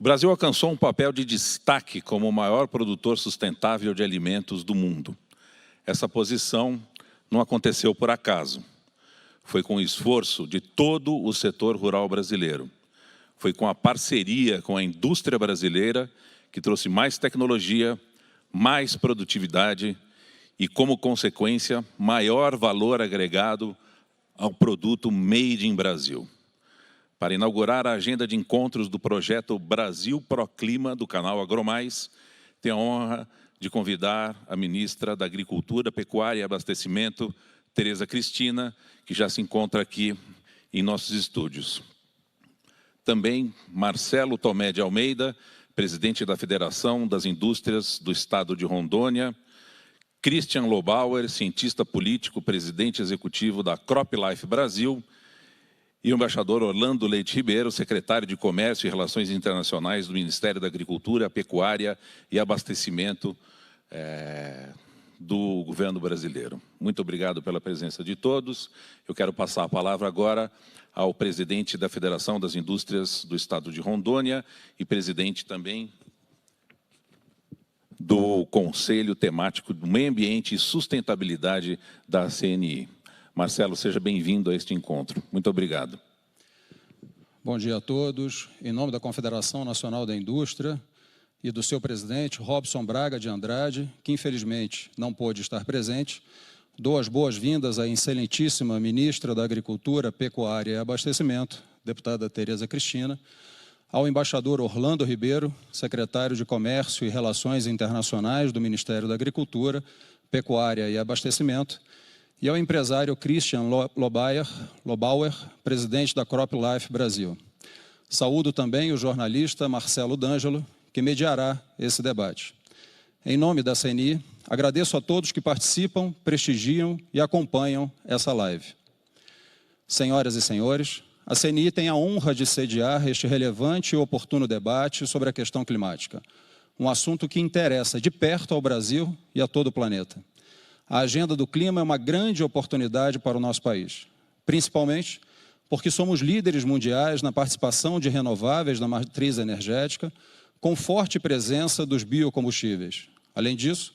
O Brasil alcançou um papel de destaque como o maior produtor sustentável de alimentos do mundo. Essa posição não aconteceu por acaso. Foi com o esforço de todo o setor rural brasileiro. Foi com a parceria com a indústria brasileira que trouxe mais tecnologia, mais produtividade e, como consequência, maior valor agregado ao produto Made in Brasil. Para inaugurar a agenda de encontros do projeto Brasil Proclima do canal AgroMais, tenho a honra de convidar a ministra da Agricultura, Pecuária e Abastecimento, Tereza Cristina, que já se encontra aqui em nossos estúdios. Também Marcelo Tomé de Almeida, presidente da Federação das Indústrias do Estado de Rondônia, Christian Lobauer, cientista político, presidente executivo da CropLife Brasil, e o embaixador Orlando Leite Ribeiro, secretário de Comércio e Relações Internacionais do Ministério da Agricultura, Pecuária e Abastecimento do governo brasileiro. Muito obrigado pela presença de todos. Eu quero passar a palavra agora ao presidente da Federação das Indústrias do Estado de Rondônia e presidente também do Conselho Temático do Meio Ambiente e Sustentabilidade da CNI. Marcelo, seja bem-vindo a este encontro. Muito obrigado. Bom dia a todos. Em nome da Confederação Nacional da Indústria e do seu presidente, Robson Braga de Andrade, que infelizmente não pôde estar presente, dou as boas-vindas à excelentíssima ministra da Agricultura, Pecuária e Abastecimento, deputada Tereza Cristina, ao embaixador Orlando Ribeiro, secretário de Comércio e Relações Internacionais do Ministério da Agricultura, Pecuária e Abastecimento, e ao empresário Christian Lobauer, presidente da CropLife Brasil. Saúdo também o jornalista Marcelo D'Angelo, que mediará esse debate. Em nome da CNI, agradeço a todos que participam, prestigiam e acompanham essa live. Senhoras e senhores, a CNI tem a honra de sediar este relevante e oportuno debate sobre a questão climática, um assunto que interessa de perto ao Brasil e a todo o planeta. A agenda do clima é uma grande oportunidade para o nosso país, principalmente porque somos líderes mundiais na participação de renováveis na matriz energética, com forte presença dos biocombustíveis. Além disso,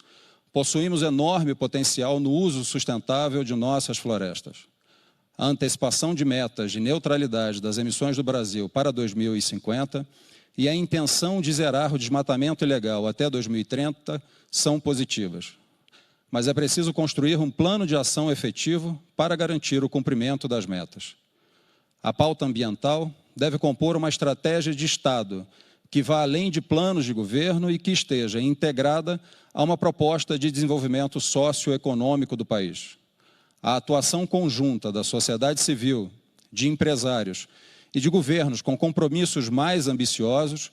possuímos enorme potencial no uso sustentável de nossas florestas. A antecipação de metas de neutralidade das emissões do Brasil para 2050 e a intenção de zerar o desmatamento ilegal até 2030 são positivas. Mas é preciso construir um plano de ação efetivo para garantir o cumprimento das metas. A pauta ambiental deve compor uma estratégia de Estado que vá além de planos de governo e que esteja integrada a uma proposta de desenvolvimento socioeconômico do país. A atuação conjunta da sociedade civil, de empresários e de governos com compromissos mais ambiciosos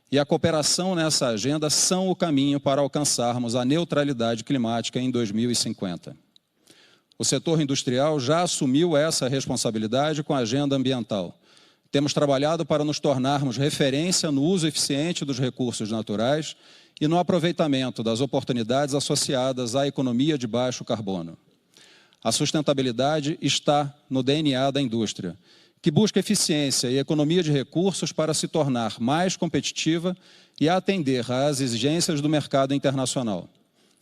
e a cooperação nessa agenda são o caminho para alcançarmos a neutralidade climática em 2050. O setor industrial já assumiu essa responsabilidade com a agenda ambiental. Temos trabalhado para nos tornarmos referência no uso eficiente dos recursos naturais e no aproveitamento das oportunidades associadas à economia de baixo carbono. A sustentabilidade está no DNA da indústria, que busca eficiência e economia de recursos para se tornar mais competitiva e atender às exigências do mercado internacional.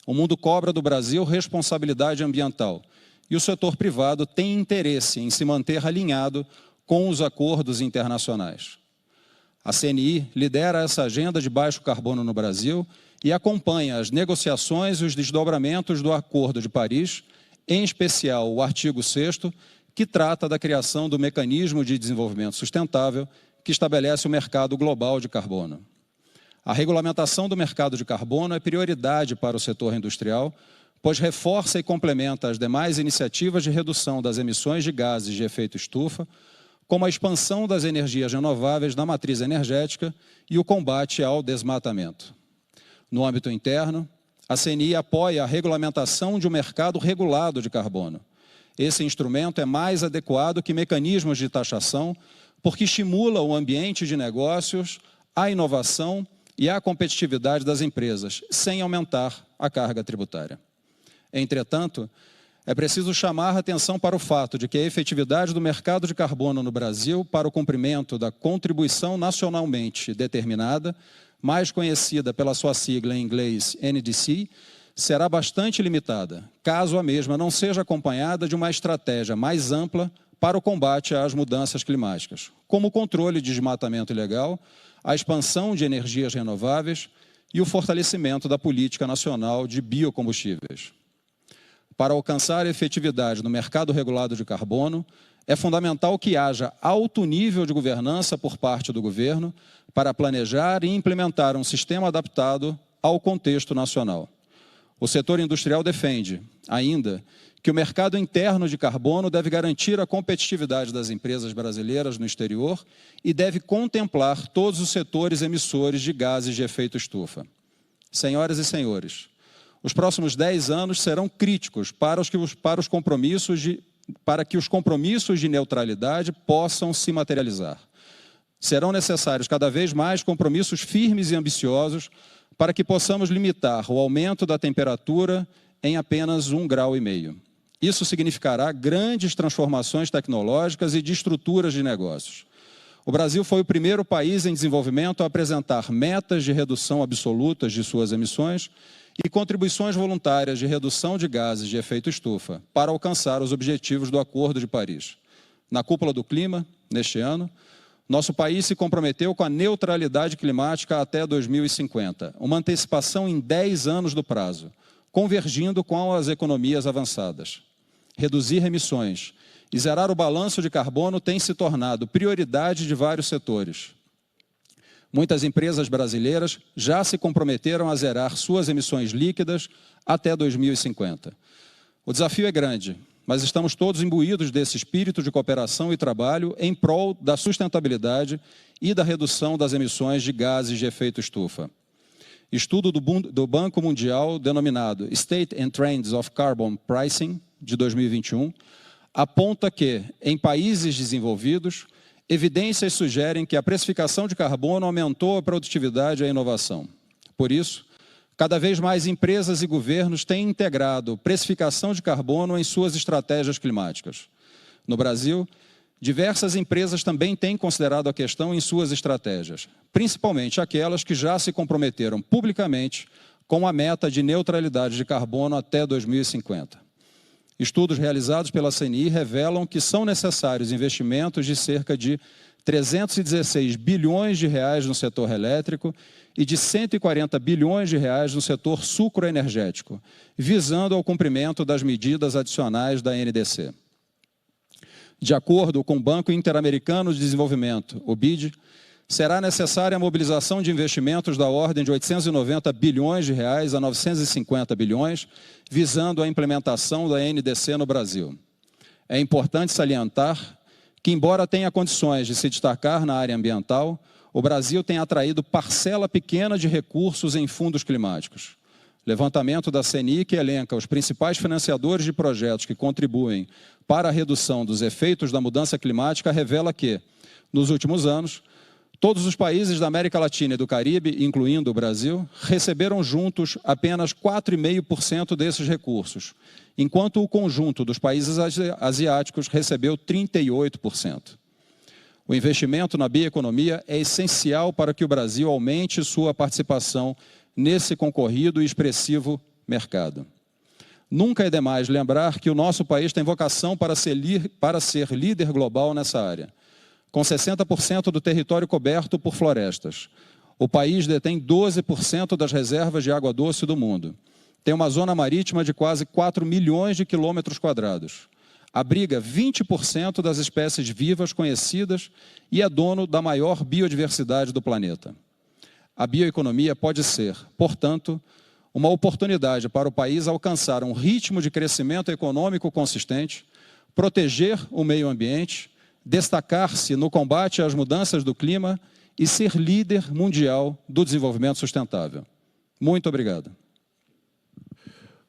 O mundo cobra do Brasil responsabilidade ambiental e o setor privado tem interesse em se manter alinhado com os acordos internacionais. A CNI lidera essa agenda de baixo carbono no Brasil e acompanha as negociações e os desdobramentos do Acordo de Paris, em especial o artigo 6º, que trata da criação do Mecanismo de Desenvolvimento Sustentável, que estabelece o mercado global de carbono. A regulamentação do mercado de carbono é prioridade para o setor industrial, pois reforça e complementa as demais iniciativas de redução das emissões de gases de efeito estufa, como a expansão das energias renováveis na matriz energética e o combate ao desmatamento. No âmbito interno, a CNI apoia a regulamentação de um mercado regulado de carbono. Esse instrumento é mais adequado que mecanismos de taxação, porque estimula o ambiente de negócios, a inovação e a competitividade das empresas, sem aumentar a carga tributária. Entretanto, É preciso chamar a atenção para o fato de que a efetividade do mercado de carbono no Brasil para o cumprimento da contribuição nacionalmente determinada, mais conhecida pela sua sigla em inglês NDC, será bastante limitada, caso a mesma não seja acompanhada de uma estratégia mais ampla para o combate às mudanças climáticas, como o controle de desmatamento ilegal, a expansão de energias renováveis e o fortalecimento da política nacional de biocombustíveis. Para alcançar a efetividade no mercado regulado de carbono, é fundamental que haja alto nível de governança por parte do governo para planejar e implementar um sistema adaptado ao contexto nacional. O setor industrial defende, ainda, que o mercado interno de carbono deve garantir a competitividade das empresas brasileiras no exterior e deve contemplar todos os setores emissores de gases de efeito estufa. Senhoras e senhores, os próximos 10 anos serão críticos para que os compromissos de neutralidade possam se materializar. Serão necessários cada vez mais compromissos firmes e ambiciosos para que possamos limitar o aumento da temperatura em apenas 1,5 graus. Isso significará grandes transformações tecnológicas e de estruturas de negócios. O Brasil foi o primeiro país em desenvolvimento a apresentar metas de redução absolutas de suas emissões e contribuições voluntárias de redução de gases de efeito estufa para alcançar os objetivos do Acordo de Paris. Na Cúpula do Clima, neste ano, nosso país se comprometeu com a neutralidade climática até 2050, uma antecipação em 10 anos do prazo, convergindo com as economias avançadas. Reduzir emissões e zerar o balanço de carbono tem se tornado prioridade de vários setores. Muitas empresas brasileiras já se comprometeram a zerar suas emissões líquidas até 2050. O desafio é grande, mas estamos todos imbuídos desse espírito de cooperação e trabalho em prol da sustentabilidade e da redução das emissões de gases de efeito estufa. Estudo do Banco Mundial, denominado State and Trends of Carbon Pricing, de 2021, aponta que, em países desenvolvidos, evidências sugerem que a precificação de carbono aumentou a produtividade e a inovação. Por isso, cada vez mais empresas e governos têm integrado precificação de carbono em suas estratégias climáticas. No Brasil, diversas empresas também têm considerado a questão em suas estratégias, principalmente aquelas que já se comprometeram publicamente com a meta de neutralidade de carbono até 2050. Estudos realizados pela CNI revelam que são necessários investimentos de cerca de 316 bilhões de reais no setor elétrico e de 140 bilhões de reais no setor sucroenergético, visando ao cumprimento das medidas adicionais da NDC. De acordo com o Banco Interamericano de Desenvolvimento, o BID, será necessária a mobilização de investimentos da ordem de 890 bilhões de reais a 950 bilhões, visando a implementação da NDC no Brasil. É importante salientar que, embora tenha condições de se destacar na área ambiental, o Brasil tem atraído parcela pequena de recursos em fundos climáticos. Levantamento da CNI, que elenca os principais financiadores de projetos que contribuem para a redução dos efeitos da mudança climática, revela que, nos últimos anos, todos os países da América Latina e do Caribe, incluindo o Brasil, receberam juntos apenas 4,5% desses recursos, enquanto o conjunto dos países asiáticos recebeu 38%. O investimento na bioeconomia é essencial para que o Brasil aumente sua participação nesse concorrido e expressivo mercado. Nunca é demais lembrar que o nosso país tem vocação para ser líder global nessa área. Com 60% do território coberto por florestas, o país detém 12% das reservas de água doce do mundo. Tem uma zona marítima de quase 4 milhões de quilômetros quadrados. Abriga 20% das espécies vivas conhecidas e é dono da maior biodiversidade do planeta. A bioeconomia pode ser, portanto, uma oportunidade para o país alcançar um ritmo de crescimento econômico consistente, proteger o meio ambiente, destacar-se no combate às mudanças do clima e ser líder mundial do desenvolvimento sustentável. Muito obrigado.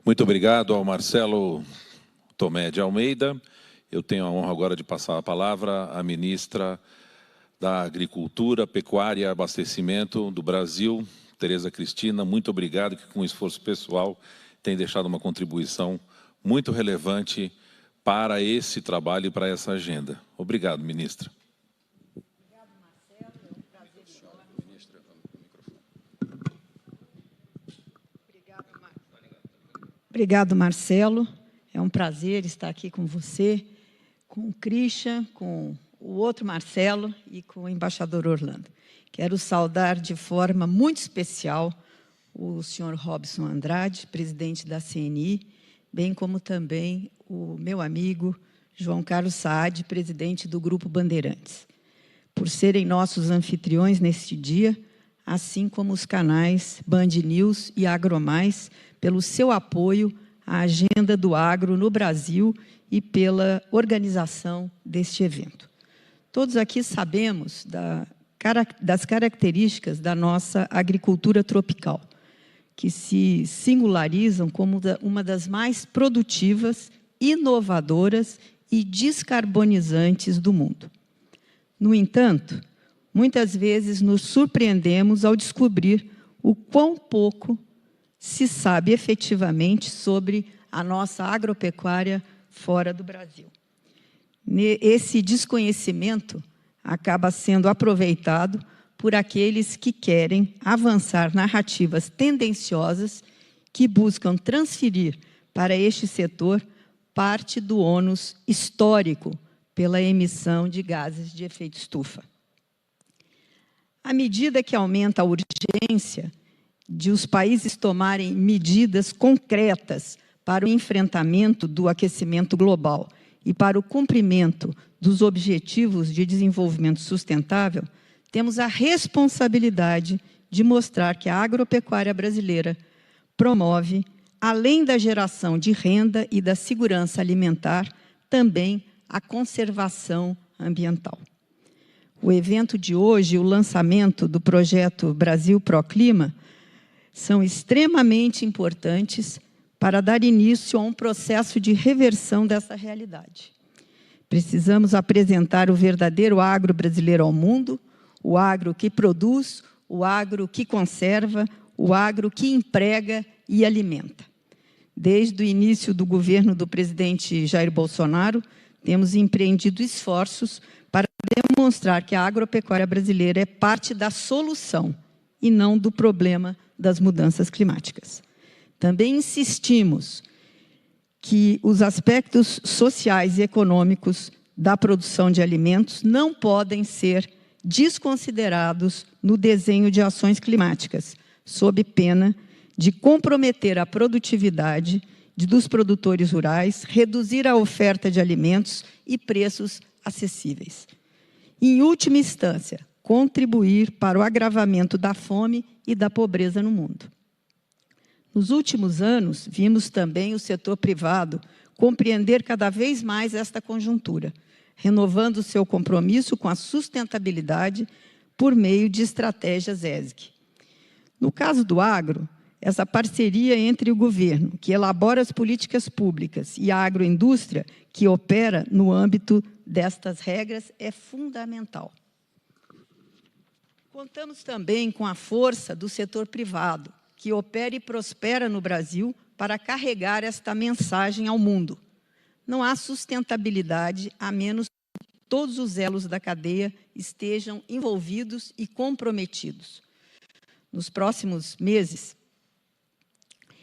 Muito obrigado ao Marcelo Tomé de Almeida. Eu tenho a honra agora de passar a palavra à ministra da Agricultura, Pecuária e Abastecimento do Brasil, Tereza Cristina. Muito obrigado, que com esforço pessoal tem deixado uma contribuição muito relevante para esse trabalho e para essa agenda. Obrigado, ministra. Obrigado, Marcelo. É um prazer estar aqui com você, com o Christian, com o outro Marcelo e com o embaixador Orlando. Quero saudar de forma muito especial o senhor Robson Andrade, presidente da CNI, bem como também o meu amigo João Carlos Saad, presidente do Grupo Bandeirantes, por serem nossos anfitriões neste dia, assim como os canais Band News e Agromais, pelo seu apoio à agenda do agro no Brasil e pela organização deste evento. Todos aqui sabemos das características da nossa agricultura tropical, que se singularizam como uma das mais produtivas, inovadoras e descarbonizantes do mundo. No entanto, muitas vezes nos surpreendemos ao descobrir o quão pouco se sabe efetivamente sobre a nossa agropecuária fora do Brasil. Esse desconhecimento acaba sendo aproveitado por aqueles que querem avançar narrativas tendenciosas que buscam transferir para este setor parte do ônus histórico pela emissão de gases de efeito estufa. À medida que aumenta a urgência de os países tomarem medidas concretas para o enfrentamento do aquecimento global e para o cumprimento dos Objetivos de Desenvolvimento Sustentável, temos a responsabilidade de mostrar que a agropecuária brasileira promove, além da geração de renda e da segurança alimentar, também a conservação ambiental. O evento de hoje, o lançamento do projeto Brasil Proclima, são extremamente importantes para dar início a um processo de reversão dessa realidade. Precisamos apresentar o verdadeiro agro brasileiro ao mundo, o agro que produz, o agro que conserva, o agro que emprega e alimenta. Desde o início do governo do presidente Jair Bolsonaro, temos empreendido esforços para demonstrar que a agropecuária brasileira é parte da solução e não do problema das mudanças climáticas. Também insistimos que os aspectos sociais e econômicos da produção de alimentos não podem ser desconsiderados no desenho de ações climáticas, sob pena de comprometer a produtividade dos produtores rurais, reduzir a oferta de alimentos e preços acessíveis. Em última instância, contribuir para o agravamento da fome e da pobreza no mundo. Nos últimos anos, vimos também o setor privado compreender cada vez mais esta conjuntura, renovando seu compromisso com a sustentabilidade por meio de estratégias ESG. No caso do agro, essa parceria entre o governo, que elabora as políticas públicas, e a agroindústria, que opera no âmbito destas regras, é fundamental. Contamos também com a força do setor privado, que opera e prospera no Brasil para carregar esta mensagem ao mundo. Não há sustentabilidade a menos que todos os elos da cadeia estejam envolvidos e comprometidos. Nos próximos meses,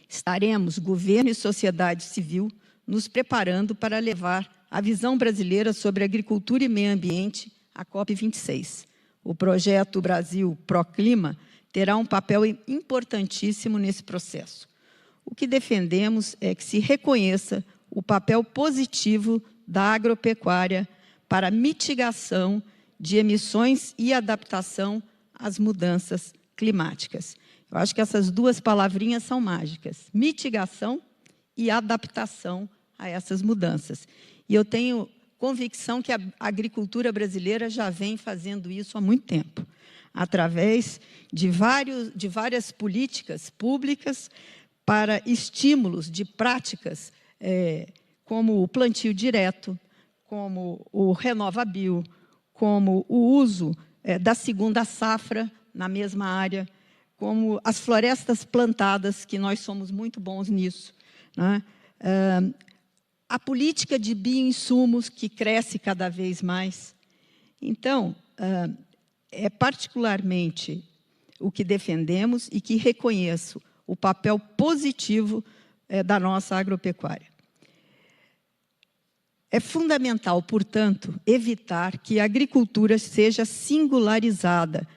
estaremos, governo e sociedade civil, nos preparando para levar a visão brasileira sobre agricultura e meio ambiente à COP26. O projeto Brasil Proclima terá um papel importantíssimo nesse processo. O que defendemos é que se reconheça o papel positivo da agropecuária para mitigação de emissões e adaptação às mudanças climáticas. Eu acho que essas duas palavrinhas são mágicas, mitigação e adaptação a essas mudanças. E eu tenho convicção que a agricultura brasileira já vem fazendo isso há muito tempo, através de várias políticas públicas para estímulos de práticas como o plantio direto, como o RenovaBio, como o uso da segunda safra na mesma área, como as florestas plantadas, que nós somos muito bons nisso, né? a política de bioinsumos, que cresce cada vez mais. Então, é particularmente o que defendemos e que reconheço o papel positivo da nossa agropecuária. É fundamental, portanto, evitar que a agricultura seja singularizada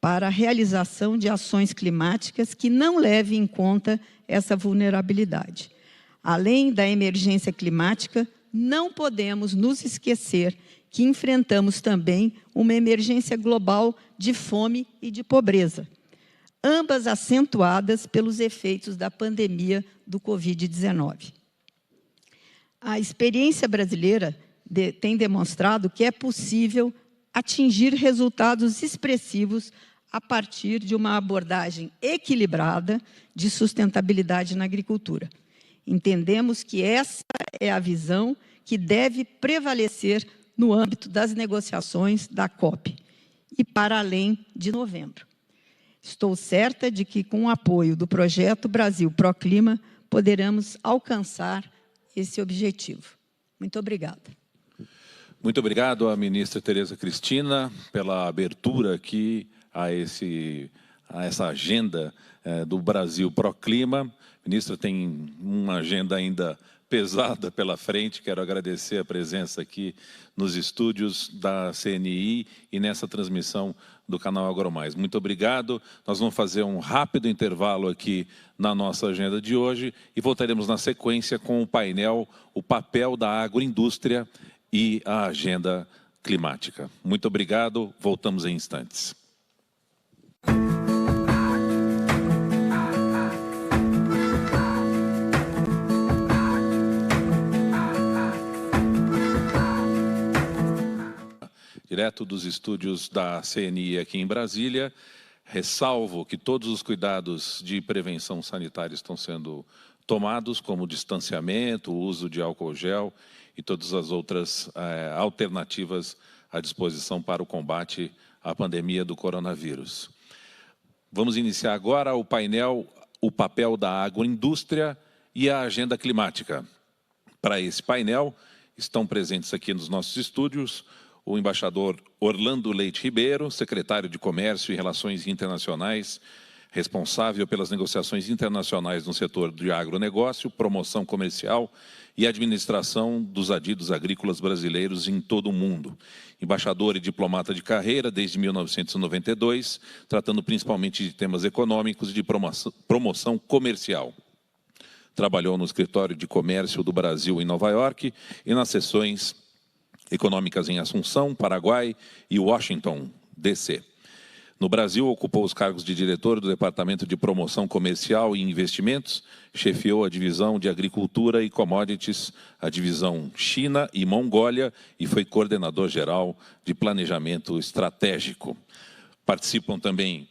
para a realização de ações climáticas que não levem em conta essa vulnerabilidade. Além da emergência climática, não podemos nos esquecer que enfrentamos também uma emergência global de fome e de pobreza, ambas acentuadas pelos efeitos da pandemia do Covid-19. A experiência brasileira tem demonstrado que é possível atingir resultados expressivos a partir de uma abordagem equilibrada de sustentabilidade na agricultura. Entendemos que essa é a visão que deve prevalecer no âmbito das negociações da COP e para além de novembro. Estou certa de que, com o apoio do projeto Brasil Proclima, poderemos alcançar esse objetivo. Muito obrigada. Muito obrigado à ministra Tereza Cristina pela abertura aqui a essa agenda do Brasil Proclima. A ministra tem uma agenda ainda pesada pela frente. Quero agradecer a presença aqui nos estúdios da CNI e nessa transmissão do canal AgroMais. Muito obrigado. Nós vamos fazer um rápido intervalo aqui na nossa agenda de hoje e voltaremos na sequência com o painel O Papel da Agroindústria e a Agenda Climática. Muito obrigado. Voltamos em instantes. Direto dos estúdios da CNI aqui em Brasília, ressalvo que todos os cuidados de prevenção sanitária estão sendo tomados, como distanciamento, o uso de álcool gel e todas as outras alternativas à disposição para o combate à pandemia do coronavírus. Vamos iniciar agora o painel O Papel da Agroindústria e a Agenda Climática. Para esse painel, estão presentes aqui nos nossos estúdios o embaixador Orlando Leite Ribeiro, secretário de Comércio e Relações Internacionais, responsável pelas negociações internacionais no setor de agronegócio, promoção comercial e administração dos adidos agrícolas brasileiros em todo o mundo. Embaixador e diplomata de carreira desde 1992, tratando principalmente de temas econômicos e de promoção comercial. Trabalhou no Escritório de Comércio do Brasil em Nova York e nas seções econômicas em Assunção, Paraguai e Washington, D.C. No Brasil, ocupou os cargos de diretor do Departamento de Promoção Comercial e Investimentos, chefiou a divisão de Agricultura e Commodities, a divisão China e Mongólia e foi coordenador-geral de Planejamento Estratégico. Participam também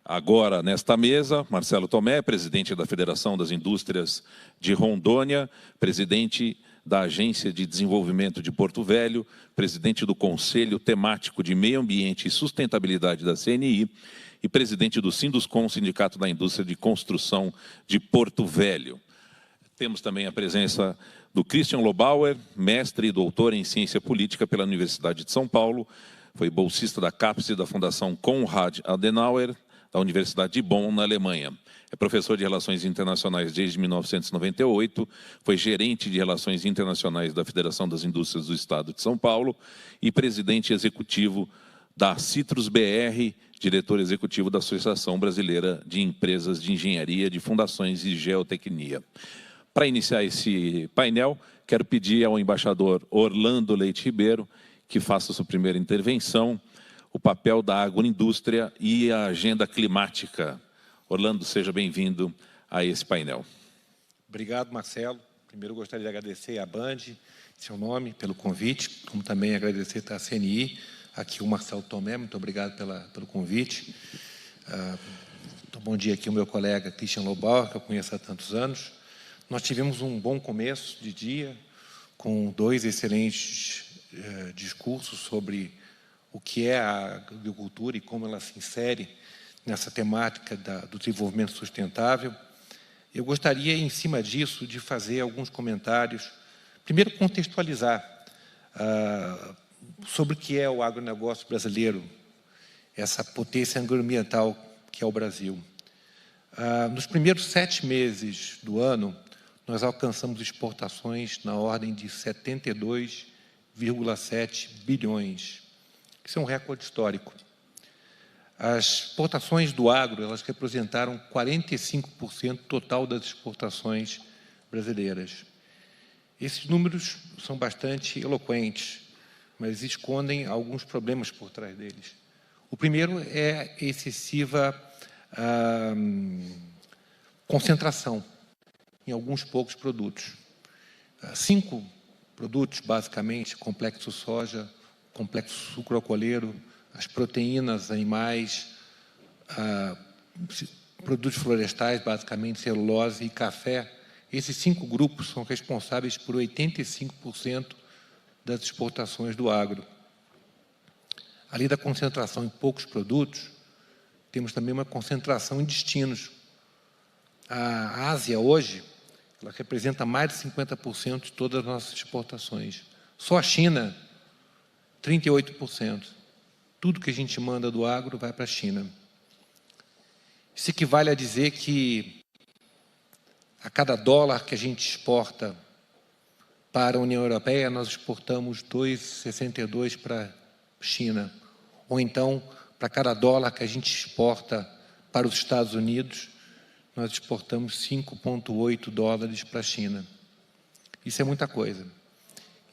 agora nesta mesa Marcelo Tomé, presidente da Federação das Indústrias de Rondônia, presidente da Agência de Desenvolvimento de Porto Velho, presidente do Conselho Temático de Meio Ambiente e Sustentabilidade da CNI e presidente do Sinduscom, Sindicato da Indústria de Construção de Porto Velho. Temos também a presença do Christian Lobauer, mestre e doutor em Ciência Política pela Universidade de São Paulo, foi bolsista da CAPES e da Fundação Konrad Adenauer, da Universidade de Bonn, na Alemanha. É professor de Relações Internacionais desde 1998, foi gerente de Relações Internacionais da Federação das Indústrias do Estado de São Paulo e presidente executivo da Citrus BR, diretor executivo da Associação Brasileira de Empresas de Engenharia de Fundações e Geotecnia. Para iniciar esse painel, quero pedir ao embaixador Orlando Leite Ribeiro que faça sua primeira intervenção, o papel da agroindústria e a agenda climática. Orlando, seja bem-vindo a esse painel. Obrigado, Marcelo. Primeiro, gostaria de agradecer à Band, seu nome, pelo convite, como também agradecer à CNI, aqui o Marcelo Tomé, muito obrigado pelo convite. Bom dia aqui o meu colega Christian Lobauer, que eu conheço há tantos anos. Nós tivemos um bom começo de dia, com 2 excelentes discursos sobre o que é a agricultura e como ela se insere nessa temática do desenvolvimento sustentável. Eu gostaria, em cima disso, de fazer alguns comentários, Primeiro, contextualizar sobre o que é o agronegócio brasileiro, essa potência agroambiental que é o Brasil. Nos primeiros 7 meses do ano, nós alcançamos exportações na ordem de 72,7 bilhões. Isso é um recorde histórico. As exportações do agro, elas representaram 45% total das exportações brasileiras. Esses números são bastante eloquentes, mas escondem alguns problemas por trás deles. O primeiro é a excessiva concentração em alguns poucos produtos. 5 produtos, basicamente: complexo soja, complexo sucroalcooleiro, as proteínas animais, produtos florestais, basicamente celulose e café. Esses 5 grupos são responsáveis por 85% das exportações do agro. Além da concentração em poucos produtos, temos também uma concentração em destinos. A Ásia, hoje, ela representa mais de 50% de todas as nossas exportações. Só a China, 38%. Tudo que a gente manda do agro vai para a China. Isso equivale a dizer que a cada dólar que a gente exporta para a União Europeia, nós exportamos 2,62 para a China. Ou então, para cada dólar que a gente exporta para os Estados Unidos, nós exportamos 5,8 dólares para a China. Isso é muita coisa.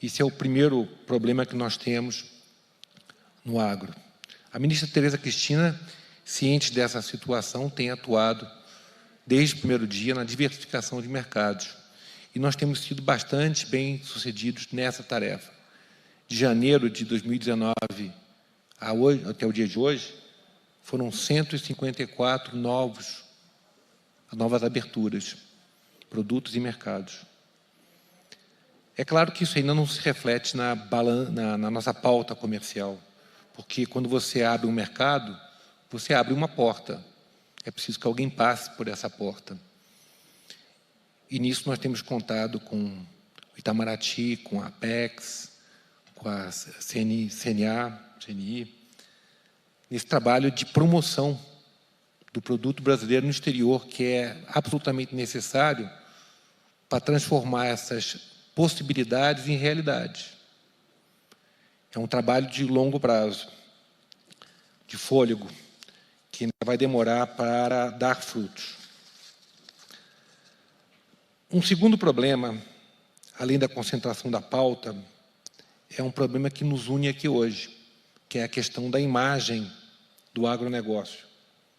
Isso é o primeiro problema que nós temos no agro. A ministra Tereza Cristina, ciente dessa situação, tem atuado desde o primeiro dia na diversificação de mercados. E nós temos sido bastante bem-sucedidos nessa tarefa. De janeiro de 2019 até o dia de hoje, foram 154 novas aberturas, produtos e mercados. É claro que isso ainda não se reflete na nossa pauta comercial, porque quando você abre um mercado, você abre uma porta. É preciso que alguém passe por essa porta. E nisso nós temos contado com o Itamaraty, com a Apex, com a CNI, nesse trabalho de promoção do produto brasileiro no exterior, que é absolutamente necessário para transformar essas possibilidades em realidade. É um trabalho de longo prazo, de fôlego, que vai demorar para dar frutos. Um segundo problema, além da concentração da pauta, é um problema que nos une aqui hoje, que é a questão da imagem do agronegócio.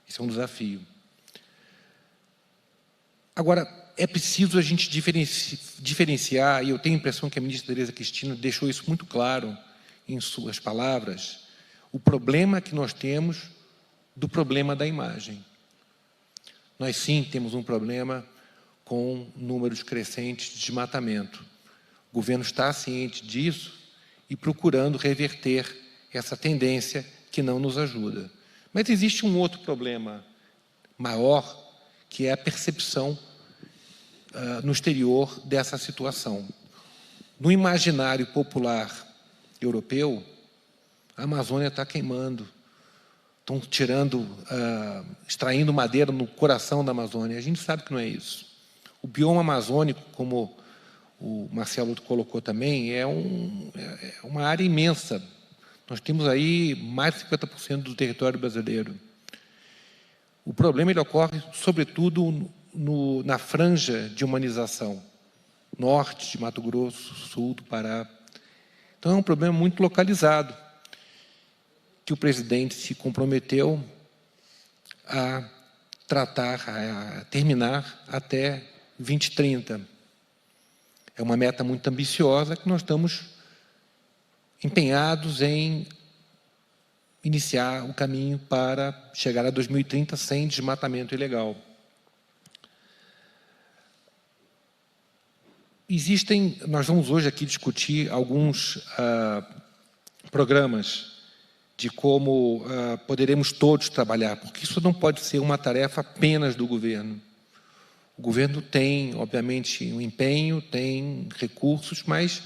Isso é um desafio. Agora, é preciso a gente diferenciar, e eu tenho a impressão que a ministra Tereza Cristina deixou isso muito claro em suas palavras, o problema que nós temos do problema da imagem. Nós, sim, temos um problema com números crescentes de desmatamento. O governo está ciente disso e procurando reverter essa tendência que não nos ajuda. Mas existe um outro problema maior, que é a percepção no exterior dessa situação. No imaginário popular europeu, a Amazônia está queimando. Estão extraindo madeira no coração da Amazônia. A gente sabe que não é isso. O bioma amazônico, como o Marcelo colocou também, é uma área imensa. Nós temos aí mais de 50% do território brasileiro. O problema ele ocorre, sobretudo, na franja de humanização, norte de Mato Grosso, sul do Pará. Então, é um problema muito localizado, que o presidente se comprometeu a tratar, a terminar até 2030. É uma meta muito ambiciosa que nós estamos empenhados em iniciar o caminho para chegar a 2030 sem desmatamento ilegal. Nós vamos hoje aqui discutir alguns programas de como poderemos todos trabalhar, porque isso não pode ser uma tarefa apenas do governo. O governo tem, obviamente, um empenho, tem recursos, mas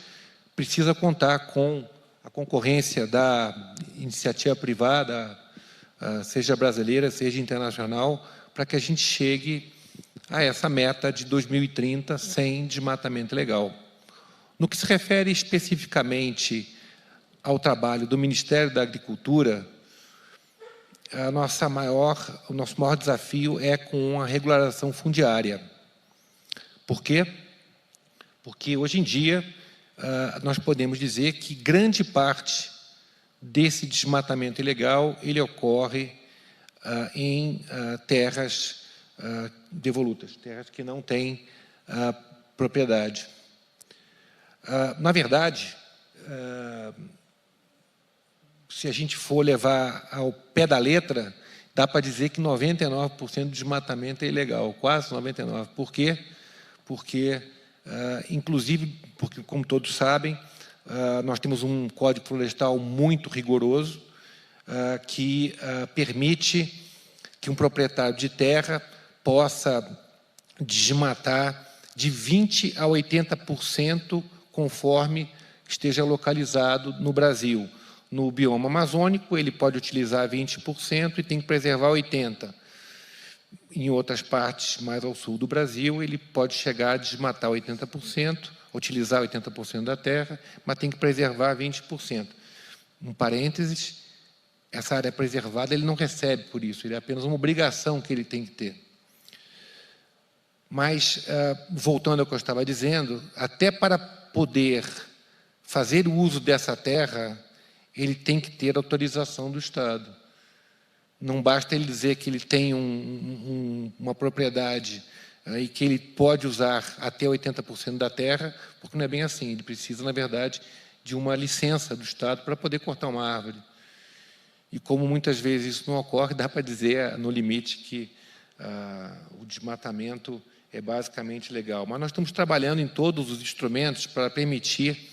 precisa contar com a concorrência da iniciativa privada, seja brasileira, seja internacional, para que a gente chegue a essa meta de 2030 sem desmatamento ilegal. No que se refere especificamente ao trabalho do Ministério da Agricultura, o nosso maior desafio é com a regularização fundiária. Por quê? Porque hoje em dia nós podemos dizer que grande parte desse desmatamento ilegal ele ocorre em terras devolutas, terras que não têm propriedade. Na verdade, se a gente for levar ao pé da letra, dá para dizer que 99% do desmatamento é ilegal, quase 99%. Por quê? Porque, inclusive, porque, como todos sabem, nós temos um Código Florestal muito rigoroso que permite que um proprietário de terra possa desmatar de 20% a 80% conforme esteja localizado no Brasil. No bioma amazônico, ele pode utilizar 20% e tem que preservar 80%. Em outras partes, mais ao sul do Brasil, ele pode chegar a desmatar 80%, utilizar 80% da terra, mas tem que preservar 20%. Um parênteses, essa área preservada ele não recebe por isso, ele é apenas uma obrigação que ele tem que ter. Mas, voltando ao que eu estava dizendo, até para poder fazer o uso dessa terra, ele tem que ter autorização do Estado. Não basta ele dizer que ele tem uma propriedade e que ele pode usar até 80% da terra, porque não é bem assim. Ele precisa, na verdade, de uma licença do Estado para poder cortar uma árvore. E como muitas vezes isso não ocorre, dá para dizer, no limite, que o desmatamento é basicamente legal. Mas nós estamos trabalhando em todos os instrumentos para permitir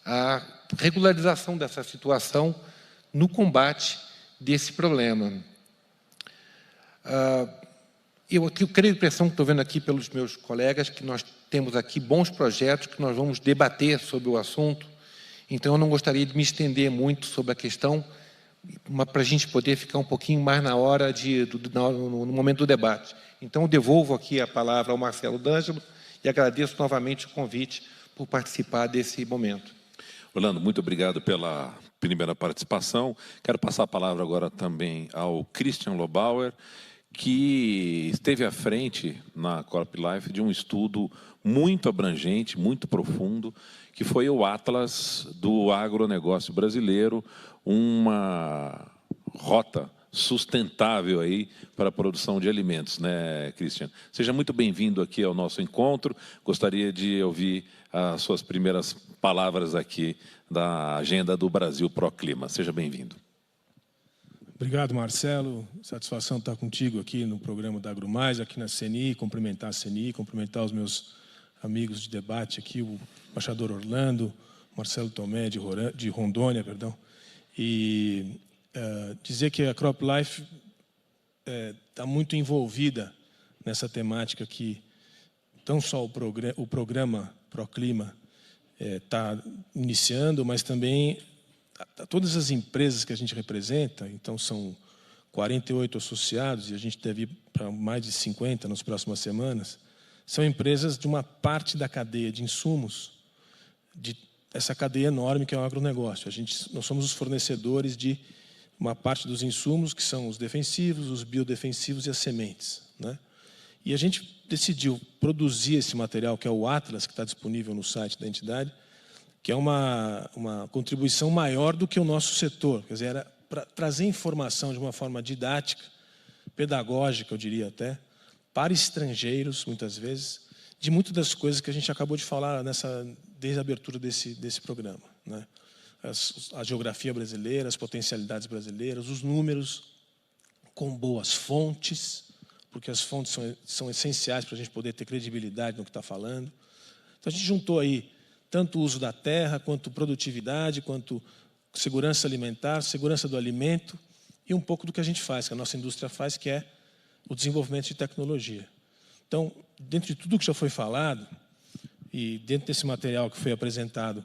a regularização dessa situação no combate desse problema. Eu creio a impressão que estou vendo aqui pelos meus colegas que nós temos aqui bons projetos que nós vamos debater sobre o assunto, então eu não gostaria de me estender muito sobre a questão, para a gente poder ficar um pouquinho mais na hora, no momento do debate. Então eu devolvo aqui a palavra ao Marcelo D'Angelo e agradeço novamente o convite por participar desse momento. Orlando, muito obrigado pela primeira participação. Quero passar a palavra agora também ao Christian Lobauer, que esteve à frente na CropLife de um estudo muito abrangente, muito profundo, que foi o Atlas do agronegócio brasileiro, uma rota sustentável aí para a produção de alimentos, né, Christian? Seja muito bem-vindo aqui ao nosso encontro. Gostaria de ouvir as suas primeiras palavras aqui da agenda do Brasil Proclima. Seja bem-vindo. Obrigado, Marcelo. Satisfação estar contigo aqui no programa da AgroMais, aqui na CNI, cumprimentar a CNI, cumprimentar os meus amigos de debate aqui, o embaixador Orlando, Marcelo Tomé, de Rondônia, perdão, e dizer que a CropLife está muito envolvida nessa temática que não só o programa Proclima está iniciando, mas também todas as empresas que a gente representa, então são 48 associados, e a gente deve ir para mais de 50 nas próximas semanas, são empresas de uma parte da cadeia de insumos, de essa cadeia enorme que é o agronegócio. Nós somos os fornecedores de uma parte dos insumos, que são os defensivos, os biodefensivos e as sementes, né? E a gente decidiu produzir esse material, que é o Atlas, que está disponível no site da entidade, que é uma contribuição maior do que o nosso setor. Quer dizer, era para trazer informação de uma forma didática, pedagógica, eu diria até, para estrangeiros, muitas vezes, de muitas das coisas que a gente acabou de falar desde a abertura desse programa, né? A geografia brasileira, as potencialidades brasileiras, os números com boas fontes, porque as fontes são essenciais para a gente poder ter credibilidade no que está falando. Então, a gente juntou aí tanto o uso da terra, quanto produtividade, quanto segurança alimentar, segurança do alimento, e um pouco do que a gente faz, que a nossa indústria faz, que é o desenvolvimento de tecnologia. Então, dentro de tudo que já foi falado, e dentro desse material que foi apresentado,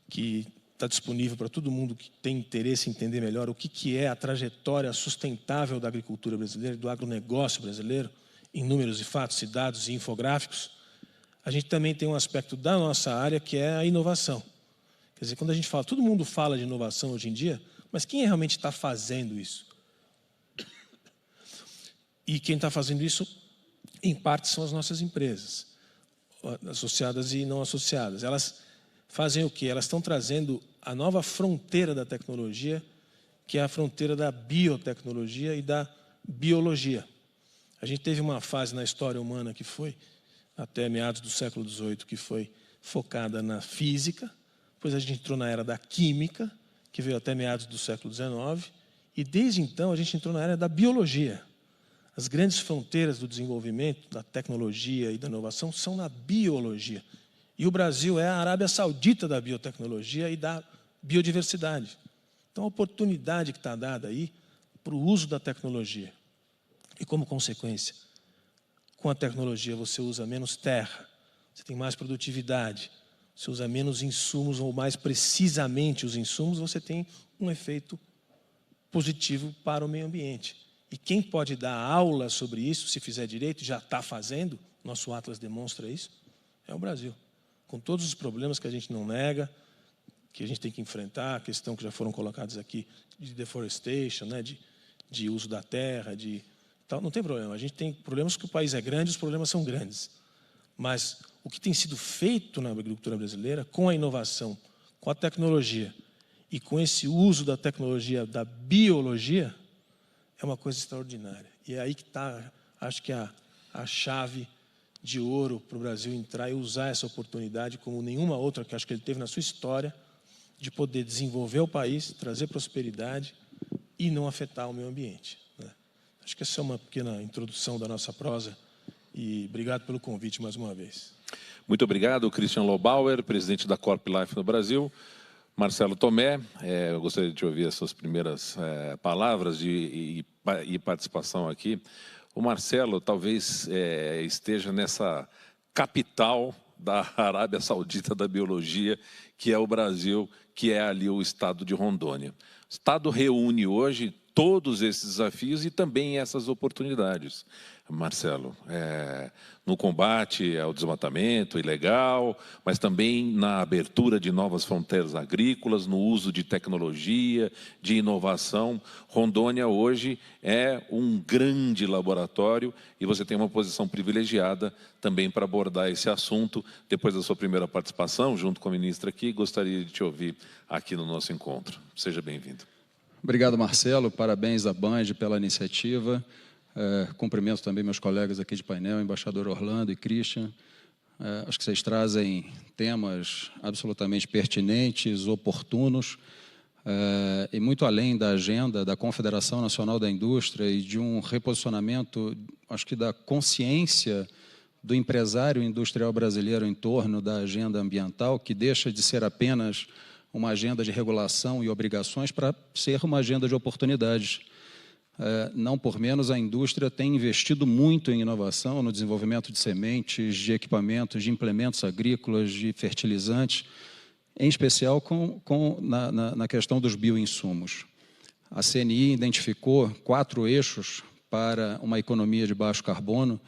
que está disponível para todo mundo que tem interesse em entender melhor o que é a trajetória sustentável da agricultura brasileira, do agronegócio brasileiro, em números e fatos, e dados e infográficos, a gente também tem um aspecto da nossa área que é a inovação. Quer dizer, quando a gente fala, todo mundo fala de inovação hoje em dia, mas quem realmente está fazendo isso? E quem está fazendo isso, em parte, são as nossas empresas, associadas e não associadas. Elas fazem o quê? Elas estão trazendo a nova fronteira da tecnologia, que é a fronteira da biotecnologia e da biologia. A gente teve uma fase na história humana que foi, até meados do século XVIII, que foi focada na física, depois a gente entrou na era da química, que veio até meados do século XIX, e desde então a gente entrou na era da biologia. As grandes fronteiras do desenvolvimento, da tecnologia e da inovação são na biologia. E o Brasil é a Arábia Saudita da biotecnologia e da biodiversidade. Então, a oportunidade que está dada aí para o uso da tecnologia. E, como consequência, com a tecnologia você usa menos terra, você tem mais produtividade, você usa menos insumos, ou mais precisamente os insumos, você tem um efeito positivo para o meio ambiente. E quem pode dar aula sobre isso, se fizer direito, já está fazendo, nosso Atlas demonstra isso, é o Brasil. Com todos os problemas que a gente não nega, que a gente tem que enfrentar, a questão que já foram colocadas aqui de deforestation, né, de uso da terra, tal, não tem problema. A gente tem problemas que o país é grande, os problemas são grandes. Mas o que tem sido feito na agricultura brasileira, com a inovação, com a tecnologia e com esse uso da tecnologia da biologia, é uma coisa extraordinária. E é aí que está, acho que, a chave de ouro para o Brasil entrar e usar essa oportunidade como nenhuma outra que acho que ele teve na sua história, de poder desenvolver o país, trazer prosperidade e não afetar o meio ambiente, né? Acho que essa é uma pequena introdução da nossa prosa e obrigado pelo convite mais uma vez. Muito obrigado, Christian Lobauer, presidente da Corp Life no Brasil. Marcelo Tomé, eu gostaria de ouvir as suas primeiras palavras e participação aqui. O Marcelo talvez esteja nessa capital da Arábia Saudita da biologia, que é o Brasil, que é ali o estado de Rondônia. O estado reúne hoje todos esses desafios e também essas oportunidades, Marcelo, no combate ao desmatamento ilegal, mas também na abertura de novas fronteiras agrícolas, no uso de tecnologia, de inovação. Rondônia hoje é um grande laboratório e você tem uma posição privilegiada também para abordar esse assunto. Depois da sua primeira participação, junto com a ministra aqui, gostaria de te ouvir aqui no nosso encontro. Seja bem-vindo. Obrigado, Marcelo. Parabéns à Band pela iniciativa. Cumprimento também meus colegas aqui de painel, embaixador Orlando e Christian. Acho que vocês trazem temas absolutamente pertinentes, oportunos, e muito além da agenda da Confederação Nacional da Indústria e de um reposicionamento, acho que da consciência do empresário industrial brasileiro em torno da agenda ambiental, que deixa de ser apenas uma agenda de regulação e obrigações para ser uma agenda de oportunidades. Não por menos, a indústria tem investido muito em inovação, no desenvolvimento de sementes, de equipamentos, de implementos agrícolas, de fertilizantes, em especial na questão dos bioinsumos. A CNI identificou 4 eixos para uma economia de baixo carbono,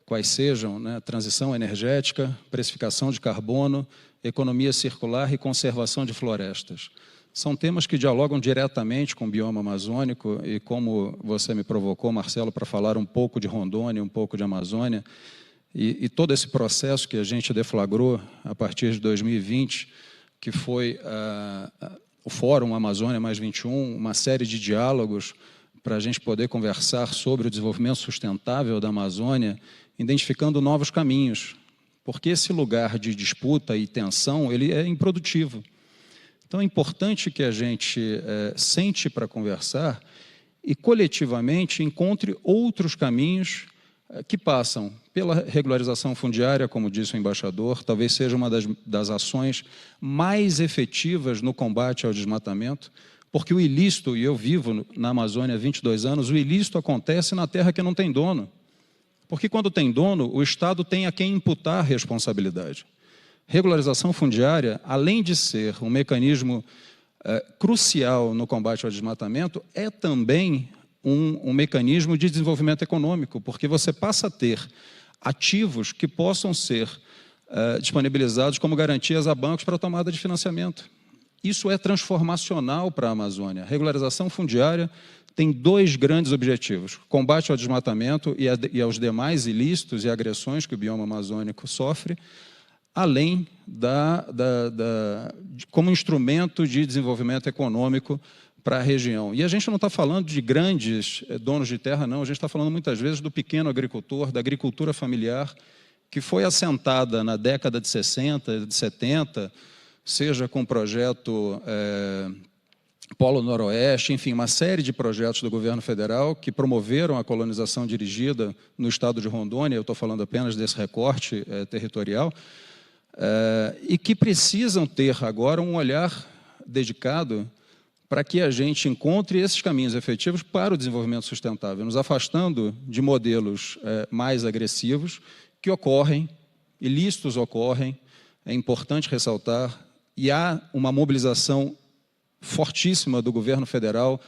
quais sejam, né, transição energética, precificação de carbono, economia circular e conservação de florestas. São temas que dialogam diretamente com o bioma amazônico e, como você me provocou, Marcelo, para falar um pouco de Rondônia, um pouco de Amazônia, e todo esse processo que a gente deflagrou a partir de 2020, que foi o Fórum Amazônia Mais 21, uma série de diálogos para a gente poder conversar sobre o desenvolvimento sustentável da Amazônia, identificando novos caminhos, porque esse lugar de disputa e tensão, ele é improdutivo. Então, é importante que a gente sente para conversar e, coletivamente, encontre outros caminhos que passam pela regularização fundiária, como disse o embaixador, talvez seja uma das ações mais efetivas no combate ao desmatamento, porque o ilícito, e eu vivo na Amazônia há 22 anos, o ilícito acontece na terra que não tem dono. Porque quando tem dono, o Estado tem a quem imputar responsabilidade. Regularização fundiária, além de ser um mecanismo crucial no combate ao desmatamento, é também um mecanismo de desenvolvimento econômico, porque você passa a ter ativos que possam ser disponibilizados como garantias a bancos para a tomada de financiamento. Isso é transformacional para a Amazônia. A regularização fundiária tem dois grandes objetivos: combate ao desmatamento e aos demais ilícitos e agressões que o bioma amazônico sofre, além como instrumento de desenvolvimento econômico para a região. E a gente não está falando de grandes donos de terra, não. A gente está falando muitas vezes do pequeno agricultor, da agricultura familiar, que foi assentada na década de 60, de 70, seja com o projeto Polo Noroeste, enfim, uma série de projetos do governo federal que promoveram a colonização dirigida no estado de Rondônia. Eu estou falando apenas desse recorte territorial, e que precisam ter agora um olhar dedicado para que a gente encontre esses caminhos efetivos para o desenvolvimento sustentável, nos afastando de modelos mais agressivos que ocorrem, ilícitos ocorrem, é importante ressaltar, e há uma mobilização fortíssima do governo federal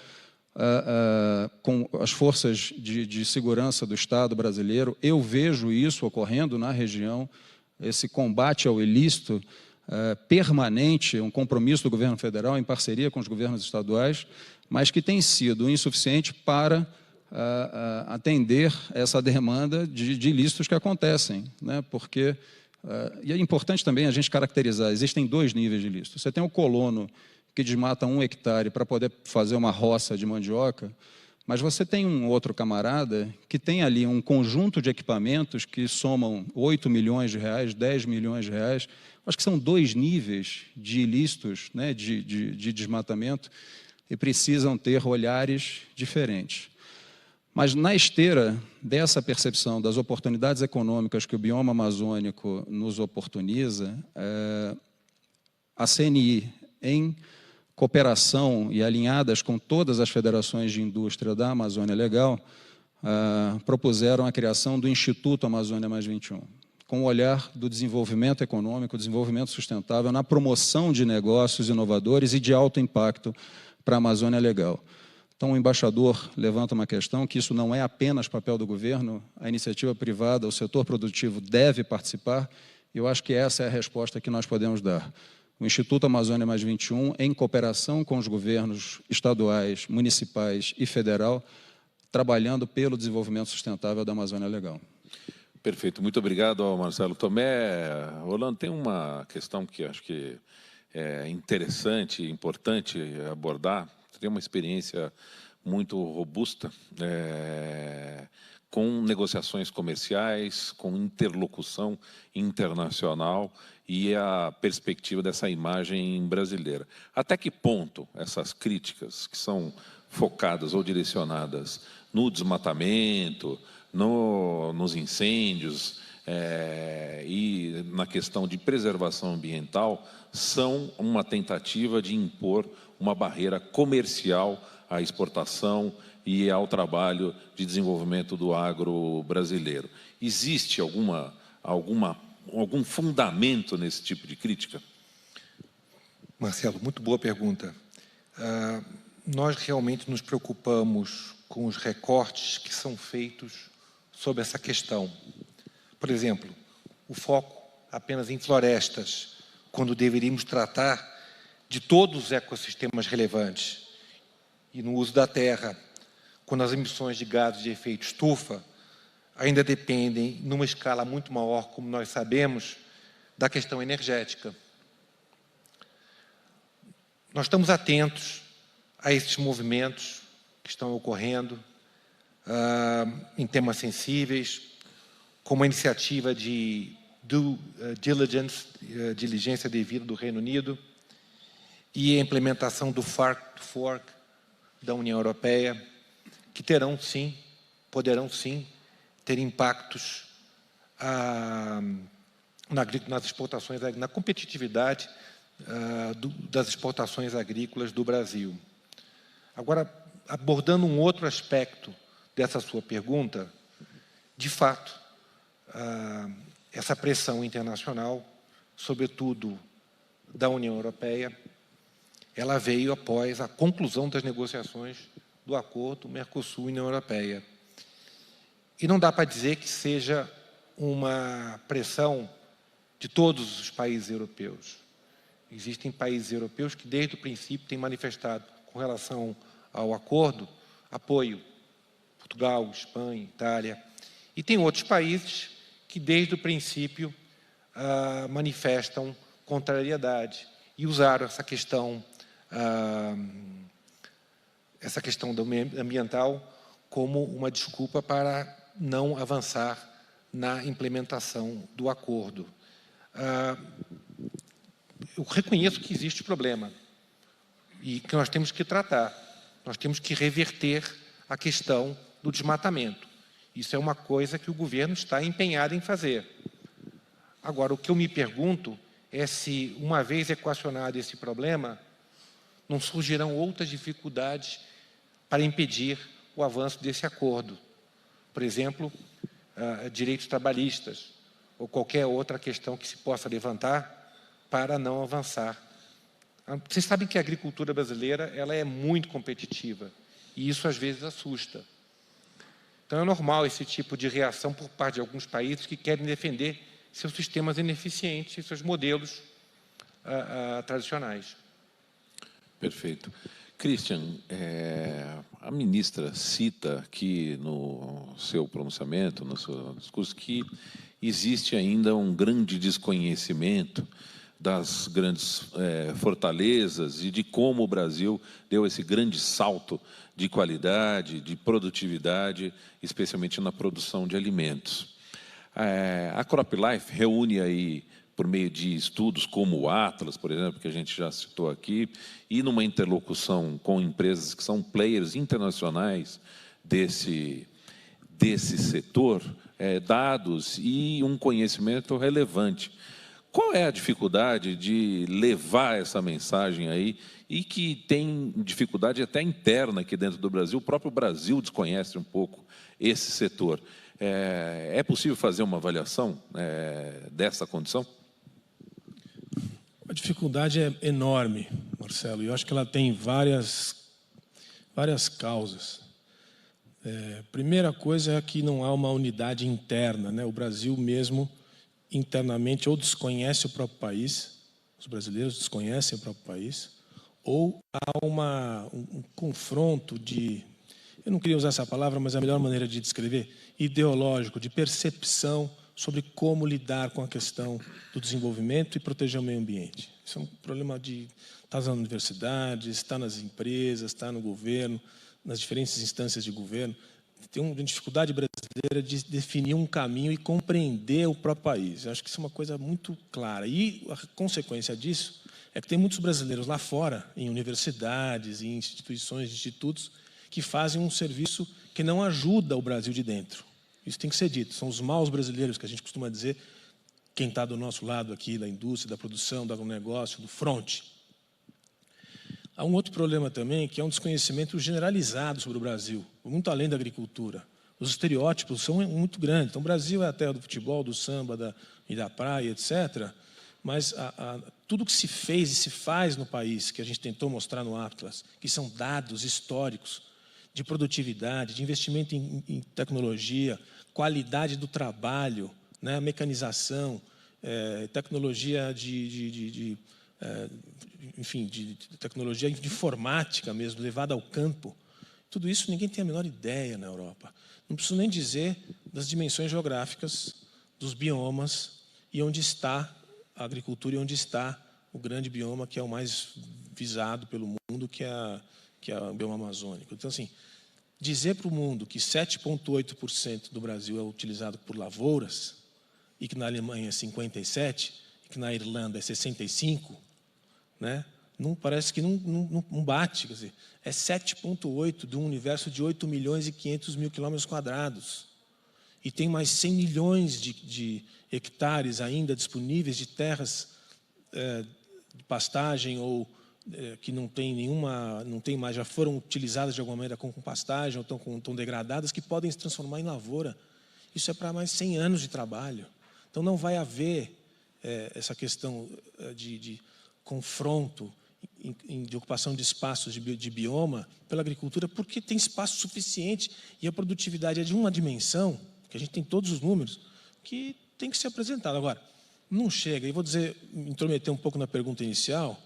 com as forças de segurança do Estado brasileiro. Eu vejo isso ocorrendo na região, esse combate ao ilícito permanente, um compromisso do governo federal em parceria com os governos estaduais, mas que tem sido insuficiente para atender essa demanda de ilícitos que acontecem, né? Porque, e é importante também a gente caracterizar, existem dois níveis de ilícitos. Você tem o colono que desmata 1 hectare para poder fazer uma roça de mandioca, mas você tem um outro camarada que tem ali um conjunto de equipamentos que somam 8 milhões de reais, 10 milhões de reais. Acho que são dois níveis de ilícitos, né, de desmatamento, e precisam ter olhares diferentes. Mas na esteira dessa percepção das oportunidades econômicas que o bioma amazônico nos oportuniza, a CNI, em cooperação e alinhadas com todas as federações de indústria da Amazônia Legal, propuseram a criação do Instituto Amazônia Mais 21, com o olhar do desenvolvimento econômico, desenvolvimento sustentável, na promoção de negócios inovadores e de alto impacto para a Amazônia Legal. Então, o embaixador levanta uma questão que isso não é apenas papel do governo, a iniciativa privada, o setor produtivo deve participar, e eu acho que essa é a resposta que nós podemos dar. O Instituto Amazônia Mais 21, em cooperação com os governos estaduais, municipais e federal, trabalhando pelo desenvolvimento sustentável da Amazônia Legal. Perfeito. Muito obrigado ao Marcelo Tomé. Orlando, tem uma questão que acho que é interessante e importante abordar. Você tem uma experiência muito robusta com negociações comerciais, com interlocução internacional e a perspectiva dessa imagem brasileira. Até que ponto essas críticas que são focadas ou direcionadas no desmatamento, nos incêndios e na questão de preservação ambiental são uma tentativa de impor uma barreira comercial à exportação e ao trabalho de desenvolvimento do agro brasileiro? Existe algum fundamento nesse tipo de crítica? Marcelo, muito boa pergunta. Nós realmente nos preocupamos com os recortes que são feitos sobre essa questão. Por exemplo, o foco apenas em florestas, quando deveríamos tratar de todos os ecossistemas relevantes, e no uso da terra, quando as emissões de gases de efeito estufa ainda dependem, numa escala muito maior, como nós sabemos, da questão energética. Nós estamos atentos a esses movimentos que estão ocorrendo em temas sensíveis, como a iniciativa de due diligence, diligência devida do Reino Unido, e a implementação do Farm to Fork da União Europeia, que poderão sim ter impactos nas exportações, na competitividade das exportações agrícolas do Brasil. Agora, abordando um outro aspecto dessa sua pergunta, de fato, essa pressão internacional, sobretudo da União Europeia, ela veio após a conclusão das negociações do acordo Mercosul-União Europeia. E não dá para dizer que seja uma pressão de todos os países europeus. Existem países europeus que, desde o princípio, têm manifestado, com relação ao acordo, apoio. Portugal, Espanha, Itália. E tem outros países que, desde o princípio, manifestam contrariedade e usaram essa questão ambiental como uma desculpa para não avançar na implementação do acordo. Eu reconheço que existe problema e que nós temos que tratar. Nós temos que reverter a questão do desmatamento. Isso é uma coisa que o governo está empenhado em fazer. Agora, o que eu me pergunto é se, uma vez equacionado esse problema, não surgirão outras dificuldades para impedir o avanço desse acordo. Por exemplo, direitos trabalhistas ou qualquer outra questão que se possa levantar para não avançar. Vocês sabem que a agricultura brasileira ela é muito competitiva e isso às vezes assusta. Então é normal esse tipo de reação por parte de alguns países que querem defender seus sistemas ineficientes, seus modelos tradicionais. Perfeito. Christian, a ministra cita aqui no seu pronunciamento, no seu discurso, que existe ainda um grande desconhecimento das grandes fortalezas e de como o Brasil deu esse grande salto de qualidade, de produtividade, especialmente na produção de alimentos. A CropLife reúne aí, por meio de estudos como o Atlas, por exemplo, que a gente já citou aqui, e numa interlocução com empresas que são players internacionais desse setor, dados e um conhecimento relevante. Qual é a dificuldade de levar essa mensagem aí e que tem dificuldade até interna aqui dentro do Brasil? O próprio Brasil desconhece um pouco esse setor. É possível fazer uma avaliação dessa condição? A dificuldade é enorme, Marcelo, e eu acho que ela tem várias causas. Primeira coisa é que não há uma unidade interna, né? O Brasil mesmo, internamente, ou desconhece o próprio país, os brasileiros desconhecem o próprio país, ou há um confronto de, eu não queria usar essa palavra, mas é a melhor maneira de descrever, ideológico, de percepção sobre como lidar com a questão do desenvolvimento e proteger o meio ambiente. Isso é um problema de estar nas universidades, estar nas empresas, estar no governo, nas diferentes instâncias de governo. Tem uma dificuldade brasileira de definir um caminho e compreender o próprio país. Eu acho que isso é uma coisa muito clara. E a consequência disso é que tem muitos brasileiros lá fora, em universidades, em instituições, institutos, que fazem um serviço que não ajuda o Brasil de dentro. Isso tem que ser dito. São os maus brasileiros, que a gente costuma dizer, quem está do nosso lado aqui, da indústria, da produção, do agronegócio, do front. Há um outro problema também, que é um desconhecimento generalizado sobre o Brasil, muito além da agricultura. Os estereótipos são muito grandes. Então, o Brasil é a terra do futebol, do samba e da praia, etc. Mas tudo que se fez e se faz no país, que a gente tentou mostrar no Atlas, que são dados históricos de produtividade, de investimento em tecnologia, qualidade do trabalho, né, mecanização, tecnologia enfim, de tecnologia de informática mesmo, levada ao campo. Tudo isso ninguém tem a menor ideia na Europa. Não preciso nem dizer das dimensões geográficas, dos biomas, e onde está a agricultura e onde está o grande bioma que é o mais visado pelo mundo, que é o bioma amazônico. Então, assim, dizer para o mundo que 7,8% do Brasil é utilizado por lavouras, e que na Alemanha é 57%, e que na Irlanda é 65%, né? Não parece que não bate. Quer dizer, é 7,8% de um universo de 8 milhões e 500 mil quilômetros quadrados. E tem mais 100 milhões de hectares ainda disponíveis de terras de pastagem ou que não tem mais, já foram utilizadas de alguma maneira com pastagem ou estão degradadas, que podem se transformar em lavoura. Isso é para mais 100 anos de trabalho. Então, não vai haver essa questão de confronto, de ocupação de espaços de bioma pela agricultura, porque tem espaço suficiente e a produtividade é de uma dimensão, que a gente tem todos os números, que tem que ser apresentado. Agora, não chega, e vou intrometer um pouco na pergunta inicial,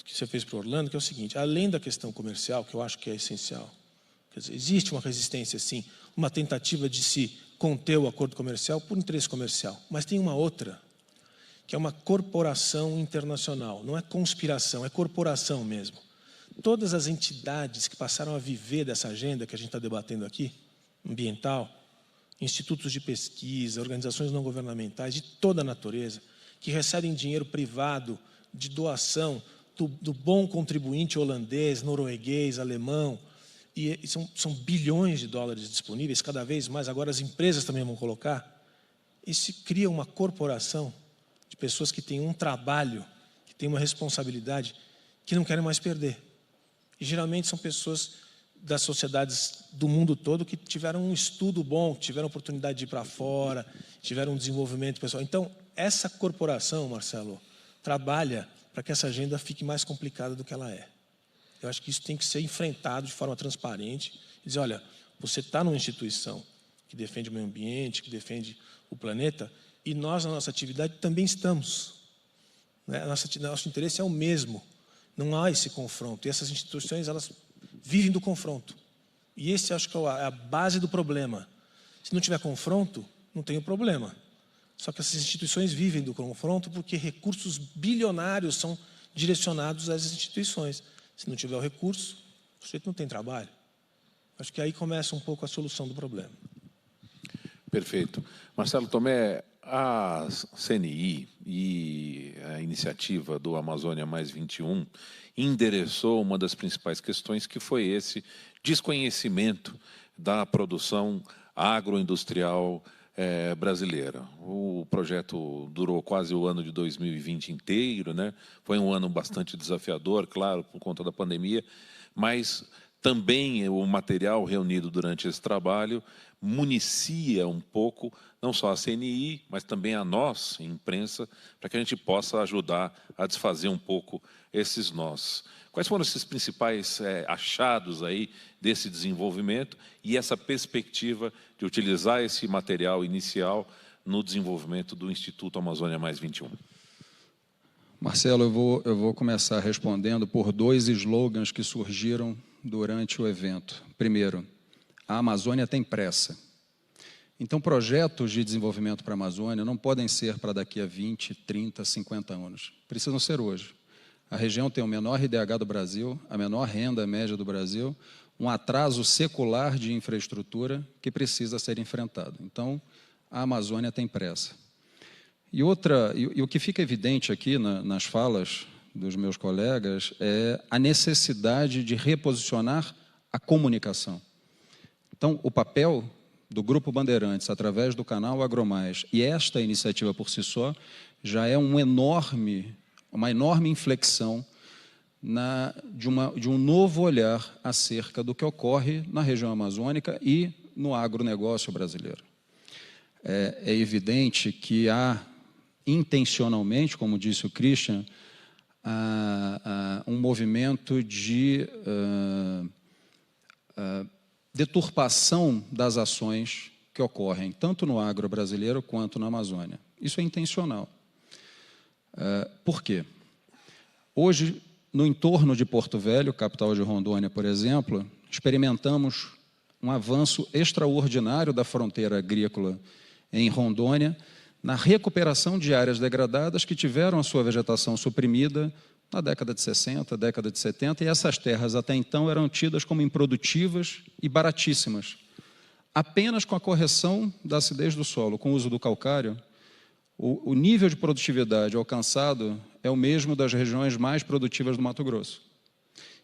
que você fez para o Orlando, que é o seguinte: além da questão comercial, que eu acho que é essencial, quer dizer, existe uma resistência, sim, uma tentativa de se conter o acordo comercial por interesse comercial, mas tem uma outra, que é uma corporação internacional. Não é conspiração, é corporação mesmo. Todas as entidades que passaram a viver dessa agenda que a gente está debatendo aqui, ambiental, institutos de pesquisa, organizações não governamentais de toda a natureza, que recebem dinheiro privado de doação do bom contribuinte holandês, norueguês, alemão, e são bilhões de dólares disponíveis, cada vez mais, agora as empresas também vão colocar, e se cria uma corporação de pessoas que têm um trabalho, que têm uma responsabilidade, que não querem mais perder. E geralmente são pessoas das sociedades do mundo todo que tiveram um estudo bom, que tiveram oportunidade de ir para fora, tiveram um desenvolvimento pessoal. Então, essa corporação, Marcelo, trabalha para que essa agenda fique mais complicada do que ela é. Eu acho que isso tem que ser enfrentado de forma transparente e dizer, olha, você está numa instituição que defende o meio ambiente, que defende o planeta, e nós, na nossa atividade, também estamos. Né? Nosso interesse é o mesmo. Não há esse confronto. E essas instituições, elas vivem do confronto. E esse, acho que é a base do problema. Se não tiver confronto, não tem o problema. Só que essas instituições vivem do confronto porque recursos bilionários são direcionados às instituições. Se não tiver o recurso, o sujeito não tem trabalho. Acho que aí começa um pouco a solução do problema. Perfeito. Marcelo Tomé, a CNI e a iniciativa do Amazônia Mais 21 endereçou uma das principais questões, que foi esse desconhecimento da produção agroindustrial brasileira. O projeto durou quase o ano de 2020 inteiro, né? Foi um ano bastante desafiador, claro, por conta da pandemia, mas também o material reunido durante esse trabalho municia um pouco, não só a CNI, mas também a nós, imprensa, para que a gente possa ajudar a desfazer um pouco esses nós. Quais foram esses principais achados aí desse desenvolvimento e essa perspectiva de utilizar esse material inicial no desenvolvimento do Instituto Amazônia Mais 21? Marcelo, eu vou começar respondendo por 2 slogans que surgiram durante o evento. Primeiro, a Amazônia tem pressa. Então, projetos de desenvolvimento para a Amazônia não podem ser para daqui a 20, 30, 50 anos. Precisam ser hoje. A região tem o menor IDH do Brasil, a menor renda média do Brasil, um atraso secular de infraestrutura que precisa ser enfrentado. Então, a Amazônia tem pressa. E o que fica evidente aqui nas falas dos meus colegas é a necessidade de reposicionar a comunicação. Então, o papel do Grupo Bandeirantes, através do canal AgroMais, e esta iniciativa por si só, já é uma enorme inflexão de um novo olhar acerca do que ocorre na região amazônica e no agronegócio brasileiro. É evidente que há, intencionalmente, como disse o Christian, um movimento de deturpação das ações que ocorrem tanto no agro brasileiro quanto na Amazônia. Isso é intencional. Por quê? Hoje, no entorno de Porto Velho, capital de Rondônia, por exemplo, experimentamos um avanço extraordinário da fronteira agrícola em Rondônia, na recuperação de áreas degradadas que tiveram a sua vegetação suprimida na década de 60, década de 70, e essas terras até então eram tidas como improdutivas e baratíssimas. Apenas com a correção da acidez do solo, com o uso do calcário, o nível de produtividade alcançado é o mesmo das regiões mais produtivas do Mato Grosso.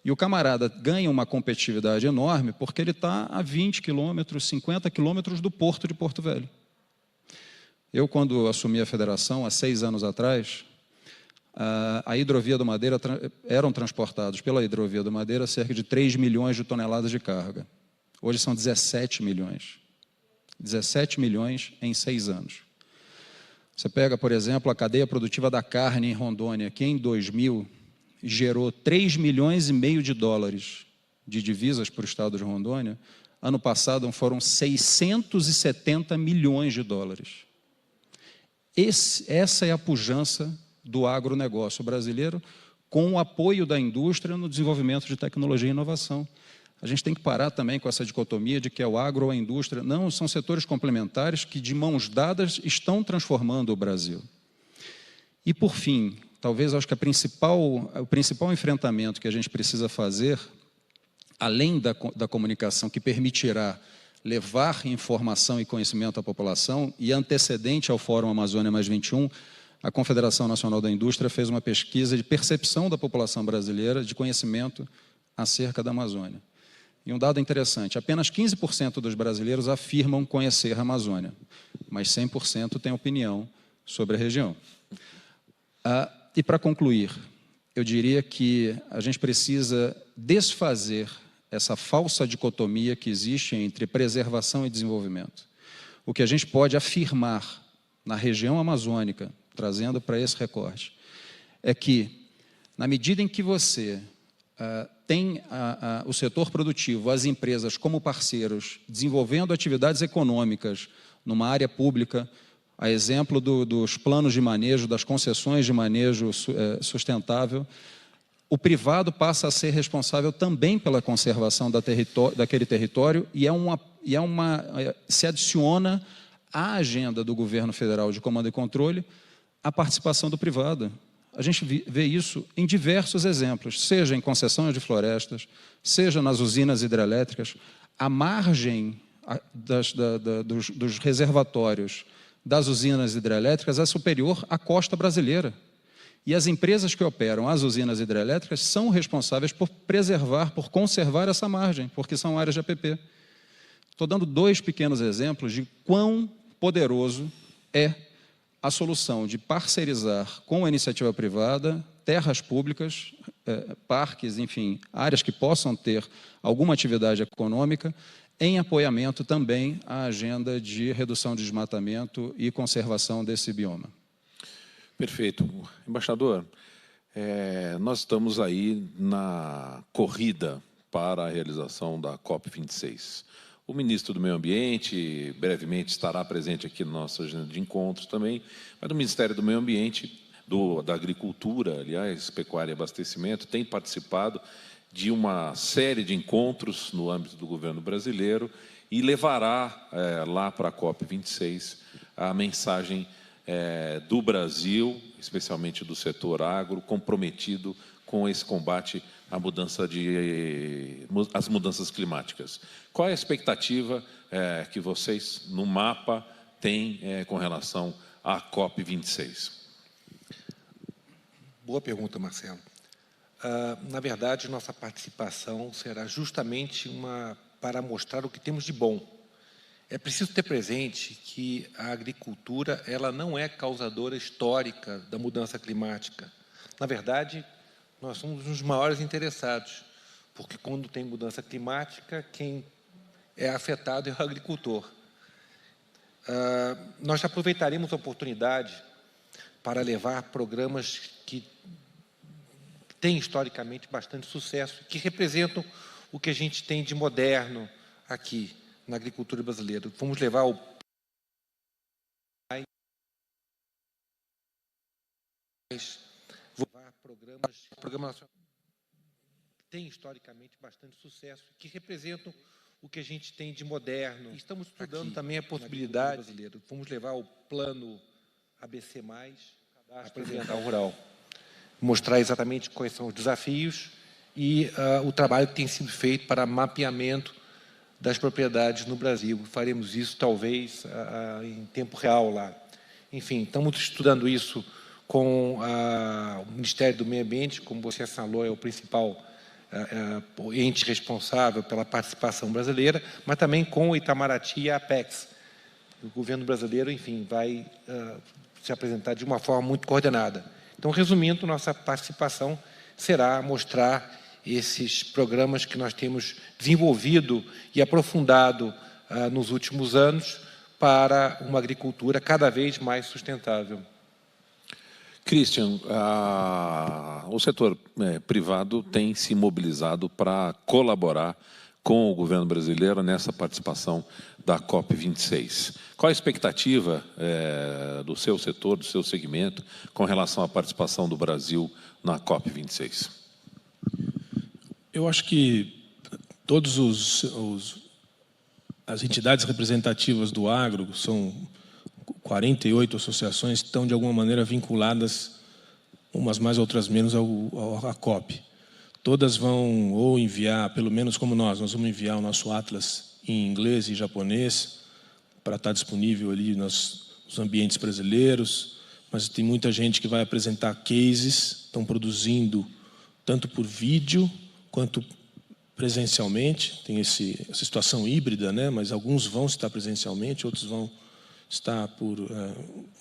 E o camarada ganha uma competitividade enorme porque ele está a 20 quilômetros, 50 quilômetros do porto de Porto Velho. Eu, quando assumi a federação, há 6 anos atrás, a hidrovia do Madeira, eram transportados pela hidrovia do Madeira cerca de 3 milhões de toneladas de carga. Hoje são 17 milhões. 17 milhões em 6 anos. Você pega, por exemplo, a cadeia produtiva da carne em Rondônia, que em 2000 gerou 3,5 milhões de dólares de divisas para o estado de Rondônia. Ano passado foram 670 milhões de dólares. Essa é a pujança do agronegócio brasileiro, com o apoio da indústria no desenvolvimento de tecnologia e inovação. A gente tem que parar também com essa dicotomia de que é o agro ou a indústria. Não, são setores complementares que, de mãos dadas, estão transformando o Brasil. E, por fim, talvez acho que o principal enfrentamento que a gente precisa fazer, além da comunicação que permitirá levar informação e conhecimento à população, e antecedente ao Fórum Amazônia Mais 21, a Confederação Nacional da Indústria fez uma pesquisa de percepção da população brasileira de conhecimento acerca da Amazônia. E um dado interessante, apenas 15% dos brasileiros afirmam conhecer a Amazônia, mas 100% têm opinião sobre a região. E, para concluir, eu diria que a gente precisa desfazer essa falsa dicotomia que existe entre preservação e desenvolvimento. O que a gente pode afirmar na região amazônica, trazendo para esse recorte, é que, na medida em que você tem o setor produtivo, as empresas como parceiros, desenvolvendo atividades econômicas numa área pública, a exemplo dos planos de manejo, das concessões de manejo sustentável, o privado passa a ser responsável também pela conservação daquele território e se adiciona à agenda do governo federal de comando e controle a participação do privado. A gente vê isso em diversos exemplos, seja em concessões de florestas, seja nas usinas hidrelétricas. A margem dos reservatórios das usinas hidrelétricas é superior à costa brasileira. E as empresas que operam as usinas hidrelétricas são responsáveis por preservar, por conservar essa margem, porque são áreas de APP. Estou dando 2 pequenos exemplos de quão poderoso é a solução de parcerizar com a iniciativa privada, terras públicas, parques, enfim, áreas que possam ter alguma atividade econômica, em apoiamento também à agenda de redução de desmatamento e conservação desse bioma. Perfeito. Embaixador, nós estamos aí na corrida para a realização da COP26. O ministro do Meio Ambiente brevemente estará presente aqui na nossa agenda de encontros também, mas do Ministério do Meio Ambiente, da Agricultura, aliás, Pecuária e Abastecimento, tem participado de uma série de encontros no âmbito do governo brasileiro e levará lá para a COP26 a mensagem do Brasil, especialmente do setor agro, comprometido com esse combate às mudanças climáticas. Qual é a expectativa que vocês, no mapa, têm com relação à COP26? Boa pergunta, Marcelo. Na verdade, nossa participação será justamente para mostrar o que temos de bom. É preciso ter presente que a agricultura ela não é causadora histórica da mudança climática. Na verdade, nós somos os maiores interessados, porque quando tem mudança climática, quem é afetado é o agricultor. Nós aproveitaremos a oportunidade para levar programas que têm historicamente bastante sucesso, que representam o que a gente tem de moderno aqui na agricultura brasileira. Vamos levar o programa nacional tem historicamente bastante sucesso, que representam o que a gente tem de moderno. Estamos estudando aqui, também a possibilidade brasileira. Vamos levar o plano ABC+, apresentar o rural, mostrar exatamente quais são os desafios e o trabalho que tem sido feito para mapeamento das propriedades no Brasil. Faremos isso, talvez, em tempo real lá. Enfim, estamos estudando isso com o Ministério do Meio Ambiente, como você assinalou, é o principal ente responsável pela participação brasileira, mas também com o Itamaraty e a Apex. O governo brasileiro, enfim, vai se apresentar de uma forma muito coordenada. Então, resumindo, nossa participação será mostrar esses programas que nós temos desenvolvido e aprofundado nos últimos anos para uma agricultura cada vez mais sustentável. Christian, o setor privado tem se mobilizado para colaborar com o governo brasileiro nessa participação da COP26. Qual a expectativa do seu setor, do seu segmento, com relação à participação do Brasil na COP26? Eu acho que todas as entidades representativas do agro, são 48 associações, estão de alguma maneira vinculadas, umas mais, outras menos, à COP. Todas vão ou enviar, pelo menos como nós vamos enviar o nosso atlas em inglês e japonês para estar disponível ali nos ambientes brasileiros, mas tem muita gente que vai apresentar cases, estão produzindo tanto por vídeo quanto presencialmente. Tem essa situação híbrida, né? Mas alguns vão estar presencialmente, outros vão estar por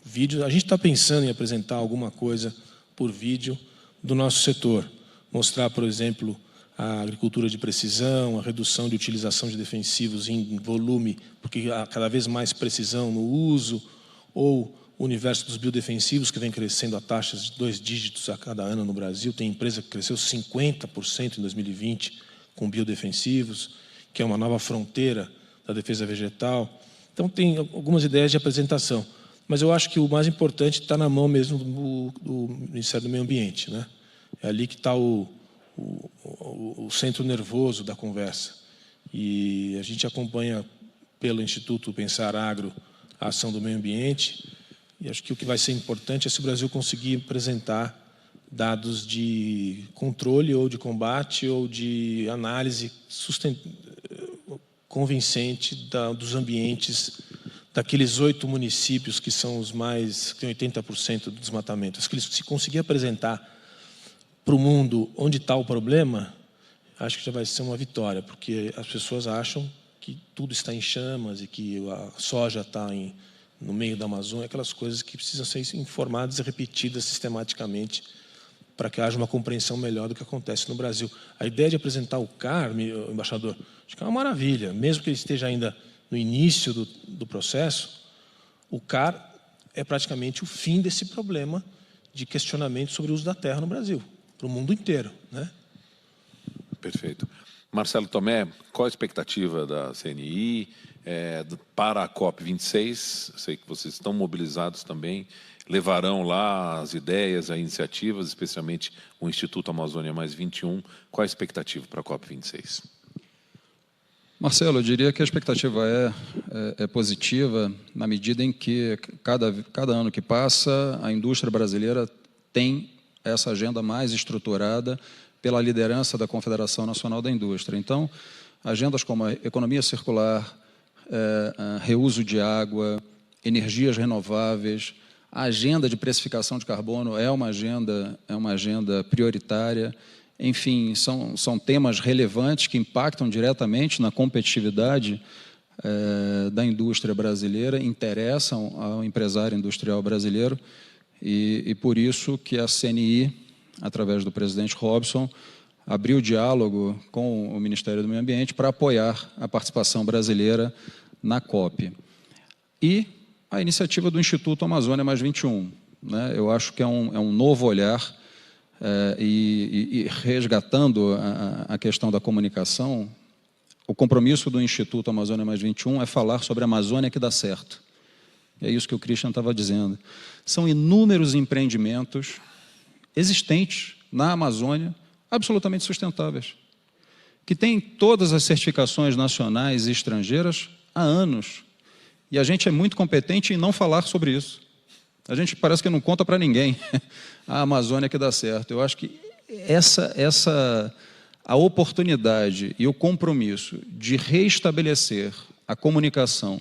vídeo. A gente está pensando em apresentar alguma coisa por vídeo do nosso setor. Mostrar, por exemplo, a agricultura de precisão, a redução de utilização de defensivos em volume, porque há cada vez mais precisão no uso, ou o universo dos biodefensivos, que vem crescendo a taxas de 2 dígitos a cada ano no Brasil. Tem empresa que cresceu 50% em 2020 com biodefensivos, que é uma nova fronteira da defesa vegetal. Então, tem algumas ideias de apresentação. Mas eu acho que o mais importante está na mão mesmo do Ministério do Meio Ambiente, né? É ali que está o centro nervoso da conversa. E a gente acompanha pelo Instituto Pensar Agro a ação do meio ambiente. E acho que o que vai ser importante é se o Brasil conseguir apresentar dados de controle ou de combate ou de análise convincente dos ambientes daqueles 8 municípios que são os mais, que tem 80% do desmatamento. Se conseguir apresentar para o mundo onde está o problema, acho que já vai ser uma vitória, porque as pessoas acham que tudo está em chamas e que a soja está no meio da Amazônia, aquelas coisas que precisam ser informadas e repetidas sistematicamente para que haja uma compreensão melhor do que acontece no Brasil. A ideia de apresentar o CAR, embaixador, acho que é uma maravilha, mesmo que ele esteja ainda no início do processo. O CAR é praticamente o fim desse problema de questionamento sobre o uso da terra no Brasil, para o mundo inteiro, né? Perfeito. Marcelo Tomé, qual a expectativa da CNI para a COP26? Sei que vocês estão mobilizados também, levarão lá as ideias, as iniciativas, especialmente o Instituto Amazônia Mais 21. Qual a expectativa para a COP26? Marcelo, eu diria que a expectativa é positiva na medida em que cada ano que passa a indústria brasileira tem essa agenda mais estruturada pela liderança da Confederação Nacional da Indústria. Então, agendas como a economia circular, reuso de água, energias renováveis, a agenda de precificação de carbono é uma agenda prioritária. Enfim, são temas relevantes que impactam diretamente na competitividade da indústria brasileira, interessam ao empresário industrial brasileiro, e por isso que a CNI, através do presidente Robson, abriu diálogo com o Ministério do Meio Ambiente para apoiar a participação brasileira na COP. E a iniciativa do Instituto Amazônia Mais 21. Né? Eu acho que é um novo olhar, e resgatando a questão da comunicação, o compromisso do Instituto Amazônia Mais 21 é falar sobre a Amazônia que dá certo. É isso que o Christian estava dizendo. São inúmeros empreendimentos existentes na Amazônia, absolutamente sustentáveis, que têm todas as certificações nacionais e estrangeiras há anos. E a gente é muito competente em não falar sobre isso. A gente parece que não conta para ninguém a Amazônia que dá certo. Eu acho que a oportunidade e o compromisso de reestabelecer a comunicação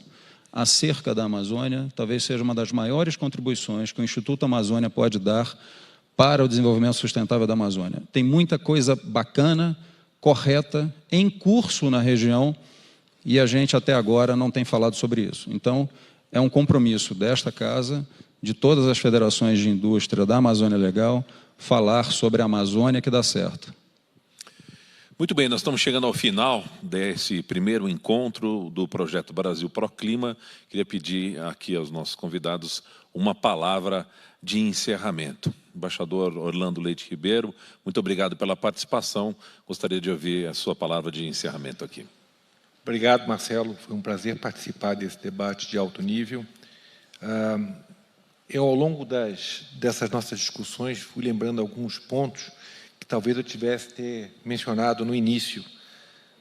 acerca da Amazônia talvez seja uma das maiores contribuições que o Instituto Amazônia pode dar para o desenvolvimento sustentável da Amazônia. Tem muita coisa bacana, correta, em curso na região, e a gente até agora não tem falado sobre isso. Então, é um compromisso desta casa, de todas as federações de indústria da Amazônia Legal, falar sobre a Amazônia que dá certo. Muito bem, nós estamos chegando ao final desse primeiro encontro do Projeto Brasil Proclima. Queria pedir aqui aos nossos convidados uma palavra de encerramento. Embaixador Orlando Leite Ribeiro, muito obrigado pela participação. Gostaria de ouvir a sua palavra de encerramento aqui. Obrigado, Marcelo. Foi um prazer participar desse debate de alto nível. Eu, ao longo dessas nossas discussões, fui lembrando alguns pontos que talvez eu tivesse ter mencionado no início,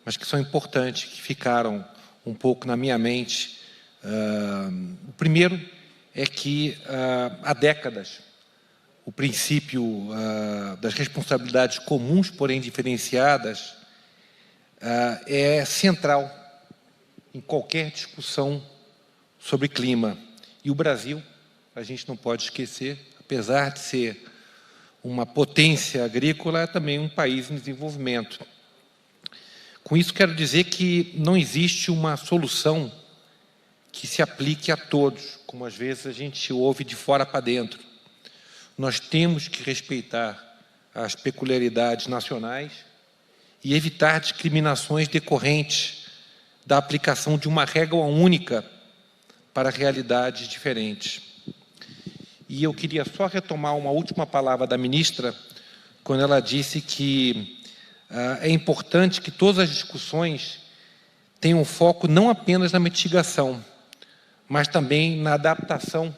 mas que são importantes, que ficaram um pouco na minha mente. O primeiro é que, há décadas, o princípio das responsabilidades comuns, porém diferenciadas, é central em qualquer discussão sobre clima. E o Brasil, a gente não pode esquecer, apesar de ser uma potência agrícola, é também um país em desenvolvimento. Com isso, quero dizer que não existe uma solução que se aplique a todos, como às vezes a gente ouve de fora para dentro. Nós temos que respeitar as peculiaridades nacionais e evitar discriminações decorrentes da aplicação de uma regra única para realidades diferentes. E eu queria só retomar uma última palavra da ministra, quando ela disse que é importante que todas as discussões tenham foco não apenas na mitigação, mas também na adaptação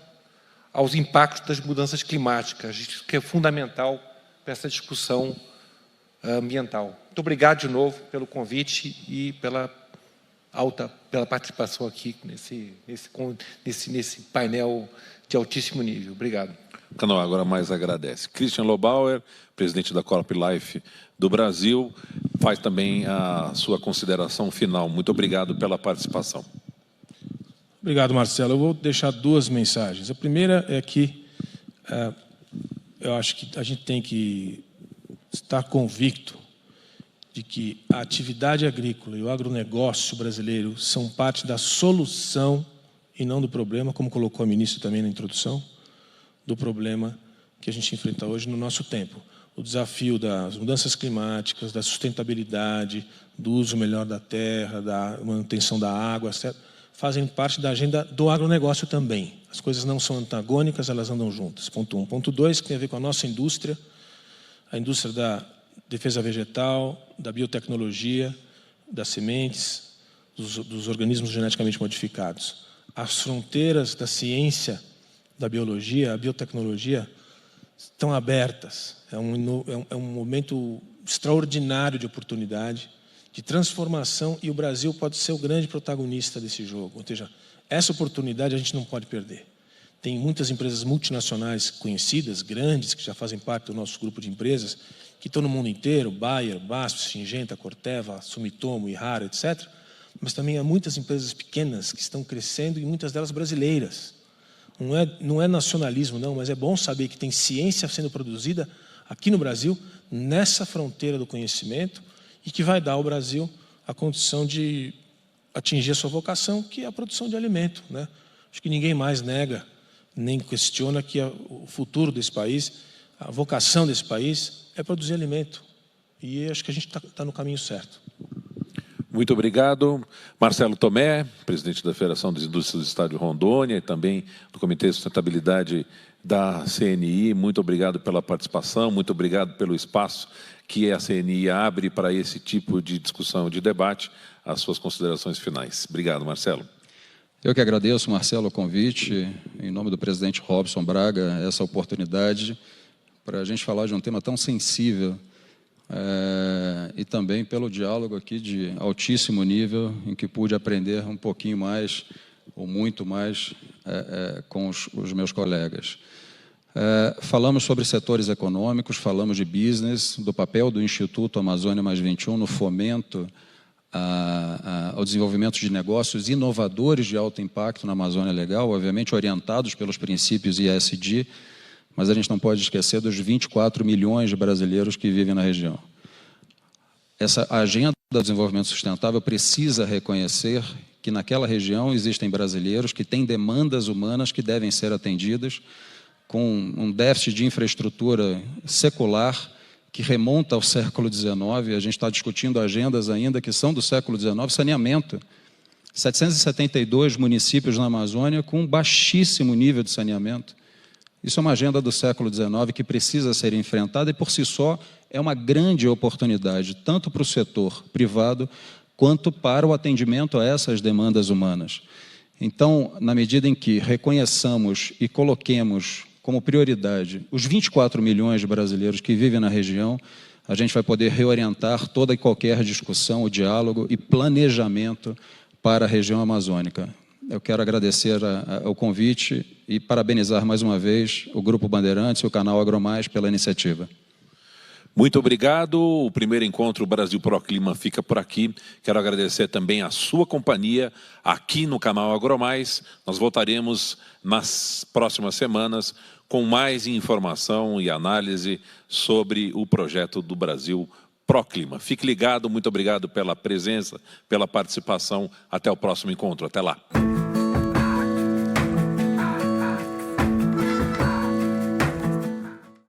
aos impactos das mudanças climáticas, isso que é fundamental para essa discussão ambiental. Muito obrigado de novo pelo convite e pela participação aqui nesse painel de altíssimo nível. Obrigado. O canal agora mais agradece. Christian Lobauer, presidente da Corp Life do Brasil, faz também a sua consideração final. Muito obrigado pela participação. Obrigado, Marcelo. Eu vou deixar duas mensagens. A primeira é que eu acho que a gente tem que estar convicto de que a atividade agrícola e o agronegócio brasileiro são parte da solução e não do problema, como colocou a ministra também na introdução, do problema que a gente enfrenta hoje no nosso tempo. O desafio das mudanças climáticas, da sustentabilidade, do uso melhor da terra, da manutenção da água, etc., fazem parte da agenda do agronegócio também. As coisas não são antagônicas, elas andam juntas. Ponto 1. Ponto 2, que tem a ver com a nossa indústria, a indústria da defesa vegetal, da biotecnologia, das sementes, dos organismos geneticamente modificados. As fronteiras da ciência, da biologia, a biotecnologia, estão abertas. É um momento extraordinário de oportunidade, de transformação, e o Brasil pode ser o grande protagonista desse jogo. Ou seja, essa oportunidade a gente não pode perder. Tem muitas empresas multinacionais conhecidas, grandes, que já fazem parte do nosso grupo de empresas, que estão no mundo inteiro, Bayer, BASF, Syngenta, Corteva, Sumitomo, Ihara, etc., mas também há muitas empresas pequenas que estão crescendo e muitas delas brasileiras. Não é nacionalismo, não, mas é bom saber que tem ciência sendo produzida aqui no Brasil, nessa fronteira do conhecimento, e que vai dar ao Brasil a condição de atingir a sua vocação, que é a produção de alimento, né? Acho que ninguém mais nega, nem questiona que o futuro desse país, a vocação desse país é produzir alimento. E acho que a gente está no caminho certo. Muito obrigado. Marcelo Tomé, presidente da Federação das Indústrias do Estado de Rondônia e também do Comitê de Sustentabilidade da CNI. Muito obrigado pela participação, muito obrigado pelo espaço que a CNI abre para esse tipo de discussão, de debate. As suas considerações finais. Obrigado, Marcelo. Eu que agradeço, Marcelo, o convite, em nome do presidente Robson Braga, essa oportunidade para a gente falar de um tema tão sensível, e também pelo diálogo aqui de altíssimo nível, em que pude aprender um pouquinho mais, ou muito mais, com os meus colegas. Falamos sobre setores econômicos, falamos de business, do papel do Instituto Amazônia Mais 21 no fomento ao desenvolvimento de negócios inovadores de alto impacto na Amazônia Legal, obviamente orientados pelos princípios ESG, mas a gente não pode esquecer dos 24 milhões de brasileiros que vivem na região. Essa agenda do desenvolvimento sustentável precisa reconhecer que naquela região existem brasileiros que têm demandas humanas que devem ser atendidas, com um déficit de infraestrutura secular que remonta ao século XIX, a gente está discutindo agendas ainda que são do século XIX, saneamento. 772 municípios na Amazônia com baixíssimo nível de saneamento. Isso é uma agenda do século XIX que precisa ser enfrentada e, por si só, é uma grande oportunidade, tanto para o setor privado, quanto para o atendimento a essas demandas humanas. Então, na medida em que reconheçamos e coloquemos como prioridade os 24 milhões de brasileiros que vivem na região, a gente vai poder reorientar toda e qualquer discussão, o diálogo e planejamento para a região amazônica. Eu quero agradecer o convite e parabenizar mais uma vez o Grupo Bandeirantes e o canal AgroMais pela iniciativa. Muito obrigado. O primeiro encontro Brasil Proclima fica por aqui. Quero agradecer também a sua companhia aqui no canal AgroMais. Nós voltaremos nas próximas semanas com mais informação e análise sobre o projeto do Brasil Proclima. Fique ligado, muito obrigado pela presença, pela participação. Até o próximo encontro. Até lá.